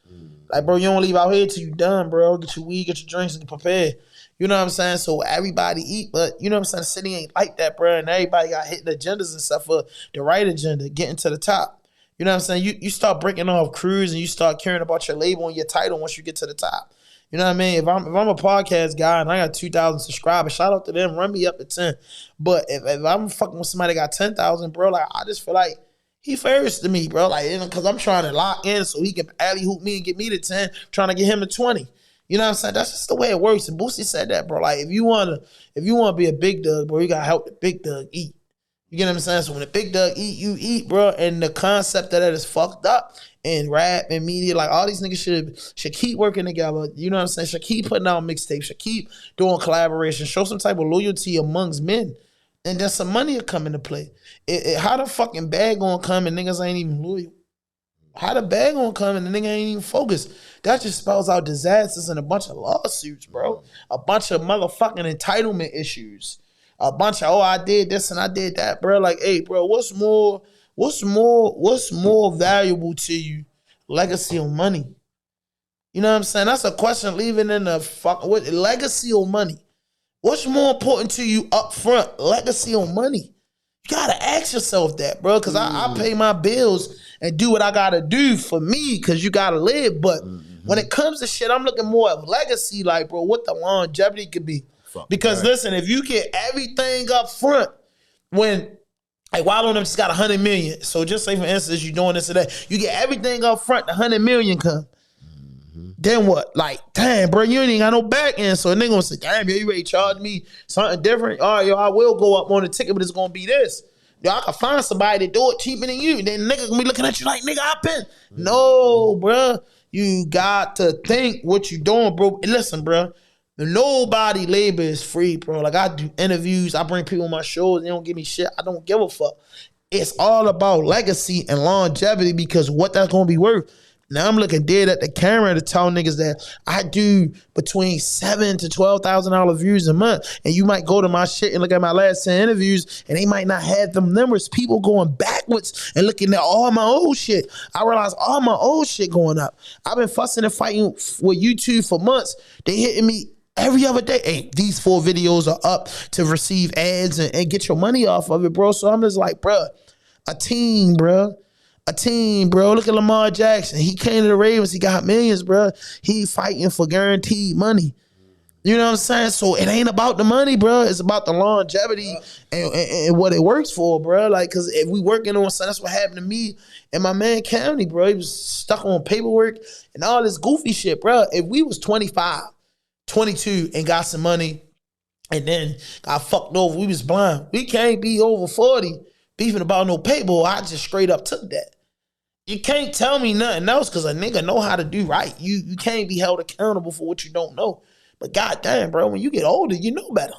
Like, bro, you don't leave out here till you done, bro. Get your weed, get your drinks, and get prepared. You know what I'm saying? So everybody eat, but you know what I'm saying? The city ain't like that, bro. And everybody got hitting agendas and stuff for the right agenda, getting to the top. You know what I'm saying? You start breaking off crews and you start caring about your label and your title once you get to the top. You know what I mean? If I'm a podcast guy and I got 2,000 subscribers, shout out to them, run me up to 10. But if I'm fucking with somebody that got 10,000, bro, like I just feel like he first to me, bro. Like, because I'm trying to lock in so he can alley hoop me and get me to 10, trying to get him to 20. You know what I'm saying? That's just the way it works. And Boosie said that, bro. Like, if you wanna be a big dog, bro, you gotta help the big dog eat. You get what I'm saying? So when the big dog eat, you eat, bro. And the concept of that is fucked up. And rap and media, like all these niggas should keep working together. You know what I'm saying? Should keep putting out mixtapes. Should keep doing collaboration. Show some type of loyalty amongst men. And then some money will come into play. How the fucking bag gonna come and niggas ain't even loyal? How the bag gonna come and the nigga ain't even focused? That just spells out disasters and a bunch of lawsuits, bro. A bunch of motherfucking entitlement issues. A bunch of, I did this and I did that, bro. Like, hey, bro, what's more valuable to you? Legacy or money? You know what I'm saying? That's a question leaving in the what legacy or money? What's more important to you up front? Legacy or money? You gotta ask yourself that, bro. Cause I pay my bills and do what I gotta do for me, cause you gotta live. But when it comes to shit, I'm looking more at legacy, like, bro, what the longevity could be. Because listen, if you get everything up front, when like Wallow and them just got 100 million. So just say for instance, you doing this today, you get everything up front, the 100 million come. Then what? Like, damn, bro, you ain't even got no back end. So a nigga gonna say, damn, yo, you ready to charge me something different? All right, yo, I will go up on the ticket, but it's gonna be this. Yo, I can find somebody to do it cheaper than you. Then nigga gonna be looking at you like, nigga, I been. No, bro. You got to think what you doing, bro. And listen, bro. Nobody labor is free, bro. Like, I do interviews, I bring people on my shows, they don't give me shit. I don't give a fuck. It's all about legacy and longevity, because what that's gonna be worth. Now I'm looking dead at the camera to tell niggas that I do between $7,000 to $12,000 views a month. And you might go to my shit and look at my last 10 interviews and they might not have them numbers. People going backwards and looking at all my old shit. I realize all my old shit going up. I've been fussing and fighting with YouTube for months. They hitting me every other day. Hey, these 4 videos are up to receive ads and get your money off of it, bro. So I'm just like, bro, a team, bro. A team, bro. Look at Lamar Jackson. He came to the Ravens. He got millions, bro. He fighting for guaranteed money. You know what I'm saying? So it ain't about the money, bro. It's about the longevity and what it works for, bro. Like, because if we working on something, that's what happened to me in my man county, bro. He was stuck on paperwork and all this goofy shit, bro. If we was 25, 22 and got some money and then got fucked over, we was blind. We can't be over 40 beefing about no paper. I just straight up took that. You can't tell me nothing else because a nigga know how to do right. You can't be held accountable for what you don't know. But goddamn, bro, when you get older, you know better.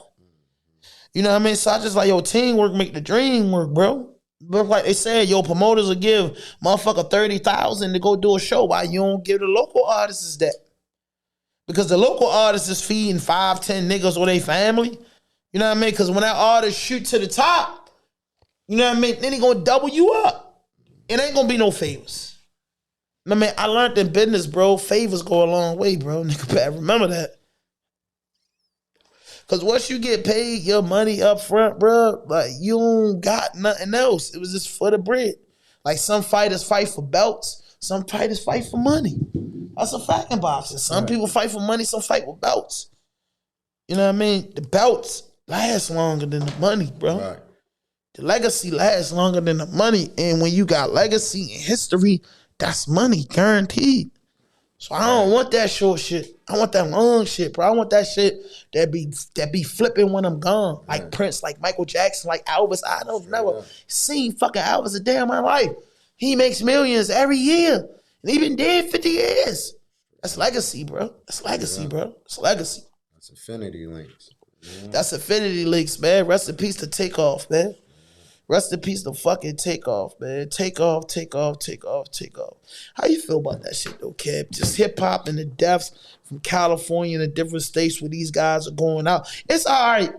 You know what I mean? So I just like, yo, teamwork make the dream work, bro. But like they said, yo, promoters will give motherfucker $30,000 to go do a show. Why you don't give the local artists that? Because the local artist is feeding 5, 10 niggas or their family. You know what I mean? Because when that artist shoot to the top, you know what I mean? Then he gonna double you up. It ain't gonna be no favors. I mean, I learned in business, bro, favors go a long way, bro. Nigga better remember that. Because once you get paid your money up front, bro, like, you don't got nothing else. It was just for the bread. Like, some fighters fight for belts. Some fighters fight for money. That's a fact in boxing. Some people fight for money, some fight with belts. You know what I mean? The belts last longer than the money, bro. Right. The legacy lasts longer than the money. And when you got legacy and history, that's money, guaranteed. So I don't want that short shit. I want that long shit, bro. I want that shit that be flipping when I'm gone. Like Prince, like Michael Jackson, like Elvis. I don't never seen fucking Elvis a day in my life. He makes millions every year. And he been dead 50 years. That's legacy, bro. That's legacy, bro. It's legacy. That's affinity links. Yeah. That's affinity links, man. Rest in peace to Takeoff, man. Rest in peace to fucking Takeoff, man. Takeoff. How you feel about that shit, though, Kev? Just hip-hop and the deaths from California and the different states where these guys are going out. It's all right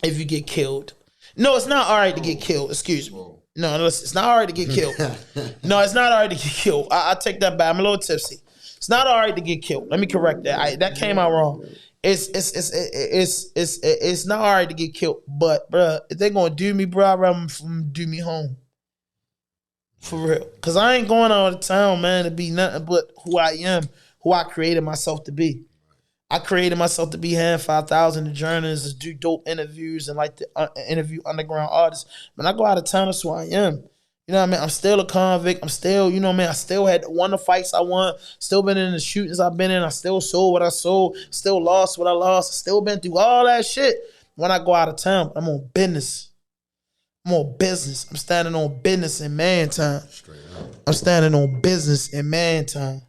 if you get killed. No, it's not all right to get killed. Excuse me. No, listen, it's not all right to get killed. No, it's not all right to get killed. I take that back. I'm a little tipsy. It's not all right to get killed. Let me correct that. That came out wrong. It's not all right to get killed. But bruh, if they gonna do me, bruh, I'd rather them do me home. For real. Cause I ain't going out of town, man, to be nothing but who I am, who I created myself to be. I created myself to be hand 5,000 to journalists, to do dope interviews and like to interview underground artists. When I go out of town, that's who I am. You know what I mean? I'm still a convict. I'm still, you know what I mean? I still won the fights I won. Still been in the shootings I've been in. I still sold what I sold. Still lost what I lost. I still been through all that shit. When I go out of town, I'm on business. I'm on business. I'm standing on business in man time. I'm standing on business in man time.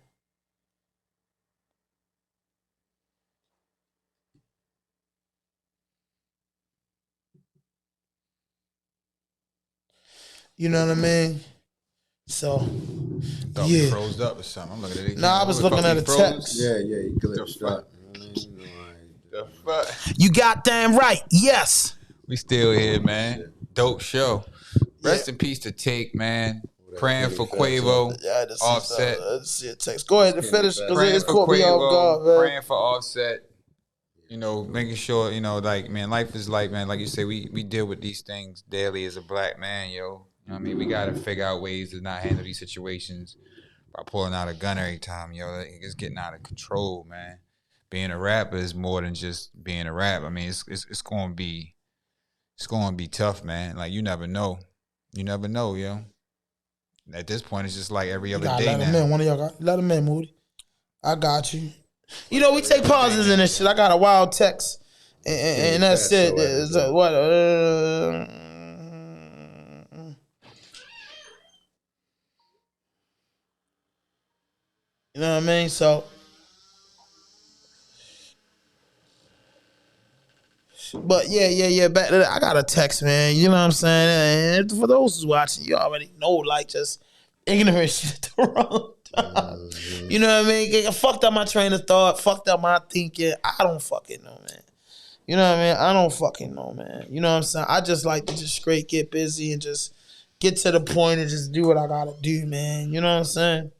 You know what I mean? So, Thought we froze up or something. I'm looking at it. Nah, I was looking at a text. Yeah, you glitched up. The fuck? You goddamn right. Yes. We still here, man. Dope show. Rest in peace to Take, man. Praying for Quavo. Yeah, Offset. Let's see a text. Go ahead and finish because Praying it's for caught me off guard, Quavo. man. Praying for Offset. You know, making sure, you know, like, man, life is like, man, like you say, we deal with these things daily as a black man, yo. You know what I mean? We got to figure out ways to not handle these situations by pulling out a gun every time, yo. It's getting out of control, man. Being a rapper is more than just being a rapper. I mean, it's going to be tough, man. Like, you never know. You never know, yo. At this point, it's just like every other day let now. him in. One of y'all let him in, Moody. I got you. You know, we take pauses in this shit. I got a wild text. And that's it. What? You know what I mean? So, but yeah. Back to that, I got a text, man. You know what I'm saying? And for those who's watching, you already know, like, just ignorant shit at the wrong time. You know what I mean? It fucked up my train of thought, fucked up my thinking. I don't fucking know, man. You know what I mean? I don't fucking know, man. You know what I'm saying? I just like to just straight get busy and just get to the point and just do what I gotta do, man. You know what I'm saying?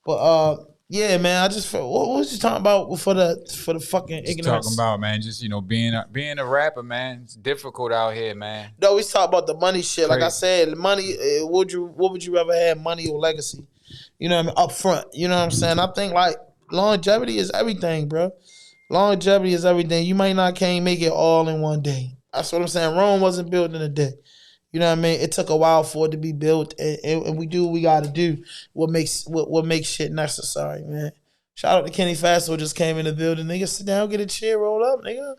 But yeah, man. I just what was you talking about for the fucking Just ignorance? talking about, man, just, you know, being a rapper, man. It's difficult out here, man. No, we talk about the money shit. Like I Crazy. said, money. What would you rather have, money or legacy? You know what I mean? Up front. You know what I'm saying? I think like longevity is everything, bro. Longevity is everything. You might can't make it all in one day. That's what I'm saying. Rome wasn't built in a day. You know what I mean? It took a while for it to be built, and we do what we got to do. What makes shit necessary, man. Shout out to Kenny Faso, just came in the building. Nigga, sit down, get a chair, roll up, nigga.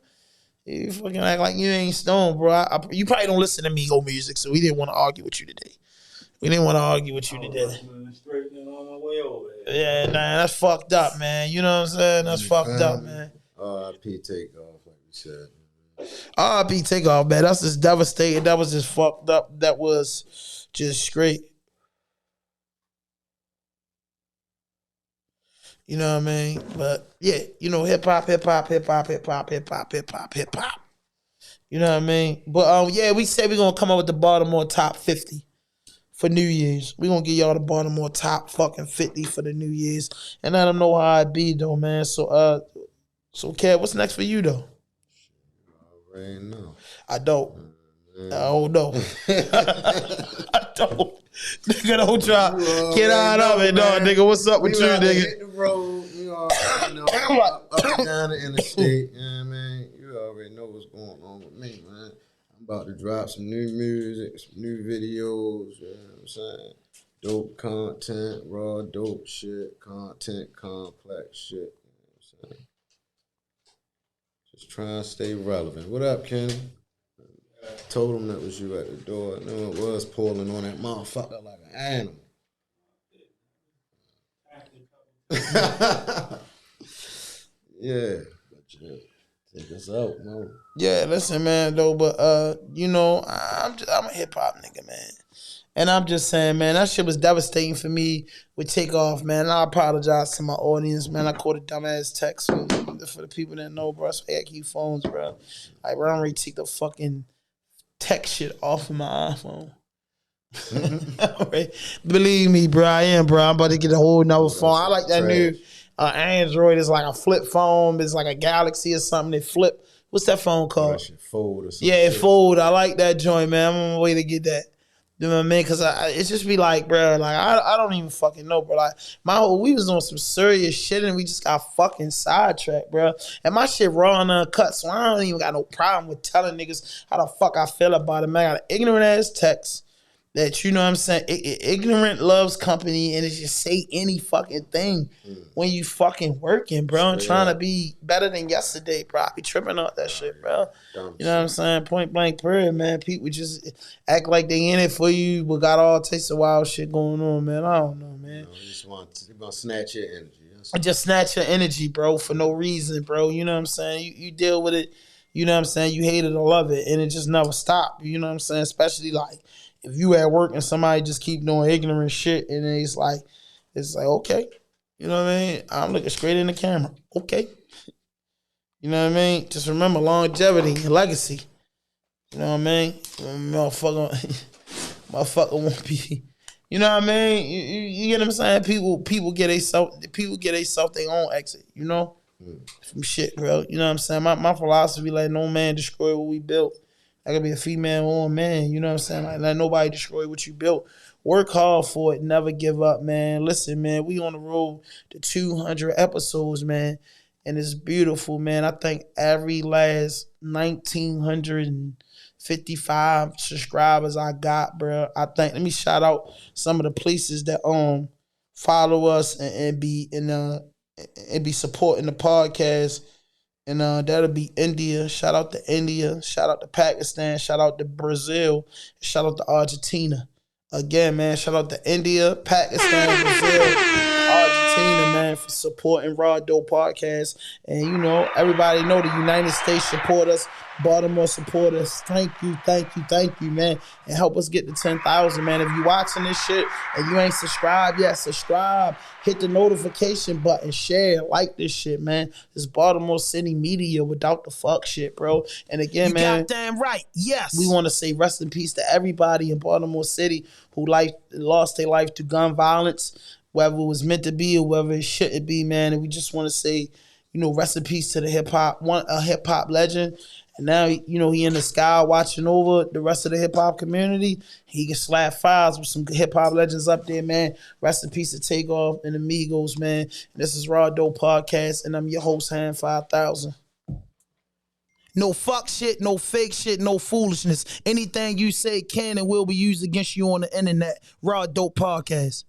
You fucking act like you ain't stoned, bro. You probably don't listen to Migo music, so we didn't want to argue with you today. Yeah, man, that's fucked up, man. You know what I'm saying? That's fucked up, man. R.I.P. Takeoff, like we said. R.I.P. Takeoff, man. That's just devastating. That was just fucked up. That was just straight. You know what I mean? But yeah, you know, hip hop. You know what I mean? But yeah, we said we're gonna come up with the Baltimore top 50 for New Year's. We're gonna give y'all the Baltimore top fucking 50 for the New Year's. And let them know how it be though, man. So Kev, what's next for you though? I already know. I don't. I don't know. I don't. Nigga, don't try. Get out of it, dog. Nigga, what's up with you, nigga? Hit the road. You already know. Up and down the interstate. You know what I mean? You already know what's going on with me, man. I'm about to drop some new music, some new videos. You know what I'm saying? Dope content, raw dope shit, content, complex shit. You know what I'm saying? Just trying to stay relevant. What up, Kenny? Told him that was you at the door. I knew it was pulling on that motherfucker like an animal. Yeah. Take us out, man. Yeah, listen, man, though, but you know, I'm a hip hop nigga, man. And I'm just saying, man, that shit was devastating for me with Takeoff, man. And I apologize to my audience, man. I caught a dumbass text for the people that know, bro. So I keep phones, bro. Like, bro, I don't really take the fucking text shit off of my iPhone. Right. Believe me, bro, I am, bro. I'm about to get a whole nother phone. I like that new Android. It's like a flip phone. It's like a Galaxy or something. They flip. What's that phone called? That shit fold or something. Yeah, it fold. I like that joint, man. I'm on my way to get that. You know what I mean? Because it's just be like, bro, like, I don't even fucking know, bro. Like, we was on some serious shit and we just got fucking sidetracked, bro. And my shit raw and uncut, so I don't even got no problem with telling niggas how the fuck I feel about it, man. I got an ignorant ass text that, you know what I'm saying, ignorant loves company, and it just say any fucking thing when you fucking working, bro, and trying to be better than yesterday, bro. I be tripping out that shit, bro. You know what I'm saying? Point blank period, man. People just act like they in it for you, but got all types of wild shit going on, man. I don't know, man. You just you're gonna snatch your energy. Just snatch your energy, bro, for no reason, bro. You know what I'm saying? You deal with it, you know what I'm saying? You hate it or love it, and it just never stop. You know what I'm saying? Especially like if you at work and somebody just keep doing ignorant shit, and it's like, okay, you know what I mean? I'm looking straight in the camera, okay. You know what I mean? Just remember longevity and legacy. You know what I mean? Motherfucker won't be. You know what I mean? You get what I'm saying? People get themselves their own exit. You know, from shit, bro. You know what I'm saying? My philosophy, like, no man destroy what we built. That could be a female or a man. You know what I'm saying? Like, let nobody destroy what you built. Work hard for it. Never give up, man. Listen, man, we on the road to 200 episodes, man. And it's beautiful, man. I think every last 1,955 subscribers I got, bro. I think, let me shout out some of the places that follow us and be supporting the podcast. And that'll be India. Shout out to India. Shout out to Pakistan. Shout out to Brazil. Shout out to Argentina. Again, man, shout out to India, Pakistan, Brazil, Argentina, man, for supporting RAWDOPE podcast. And, you know, everybody know the United States support us. Baltimore support us. Thank you, man. And help us get to 10,000, man. If you watching this shit and you ain't subscribed yet, subscribe. Hit the notification button. Share. Like this shit, man. This Baltimore City media without the fuck shit, bro. And again, man. You goddamn right. Yes. We want to say rest in peace to everybody in Baltimore City who lost their life to gun violence, whether it was meant to be or whether it shouldn't be, man. And we just want to say, you know, rest in peace to the hip hop legend. And now, you know, he in the sky watching over the rest of the hip-hop community. He can slap files with some hip-hop legends up there, man. Rest in peace to Takeoff and Amigos, man. And this is RAWDOPE Podcast, and I'm your host, Hand 5000. No fuck shit, no fake shit, no foolishness. Anything you say can and will be used against you on the internet. RAWDOPE Podcast.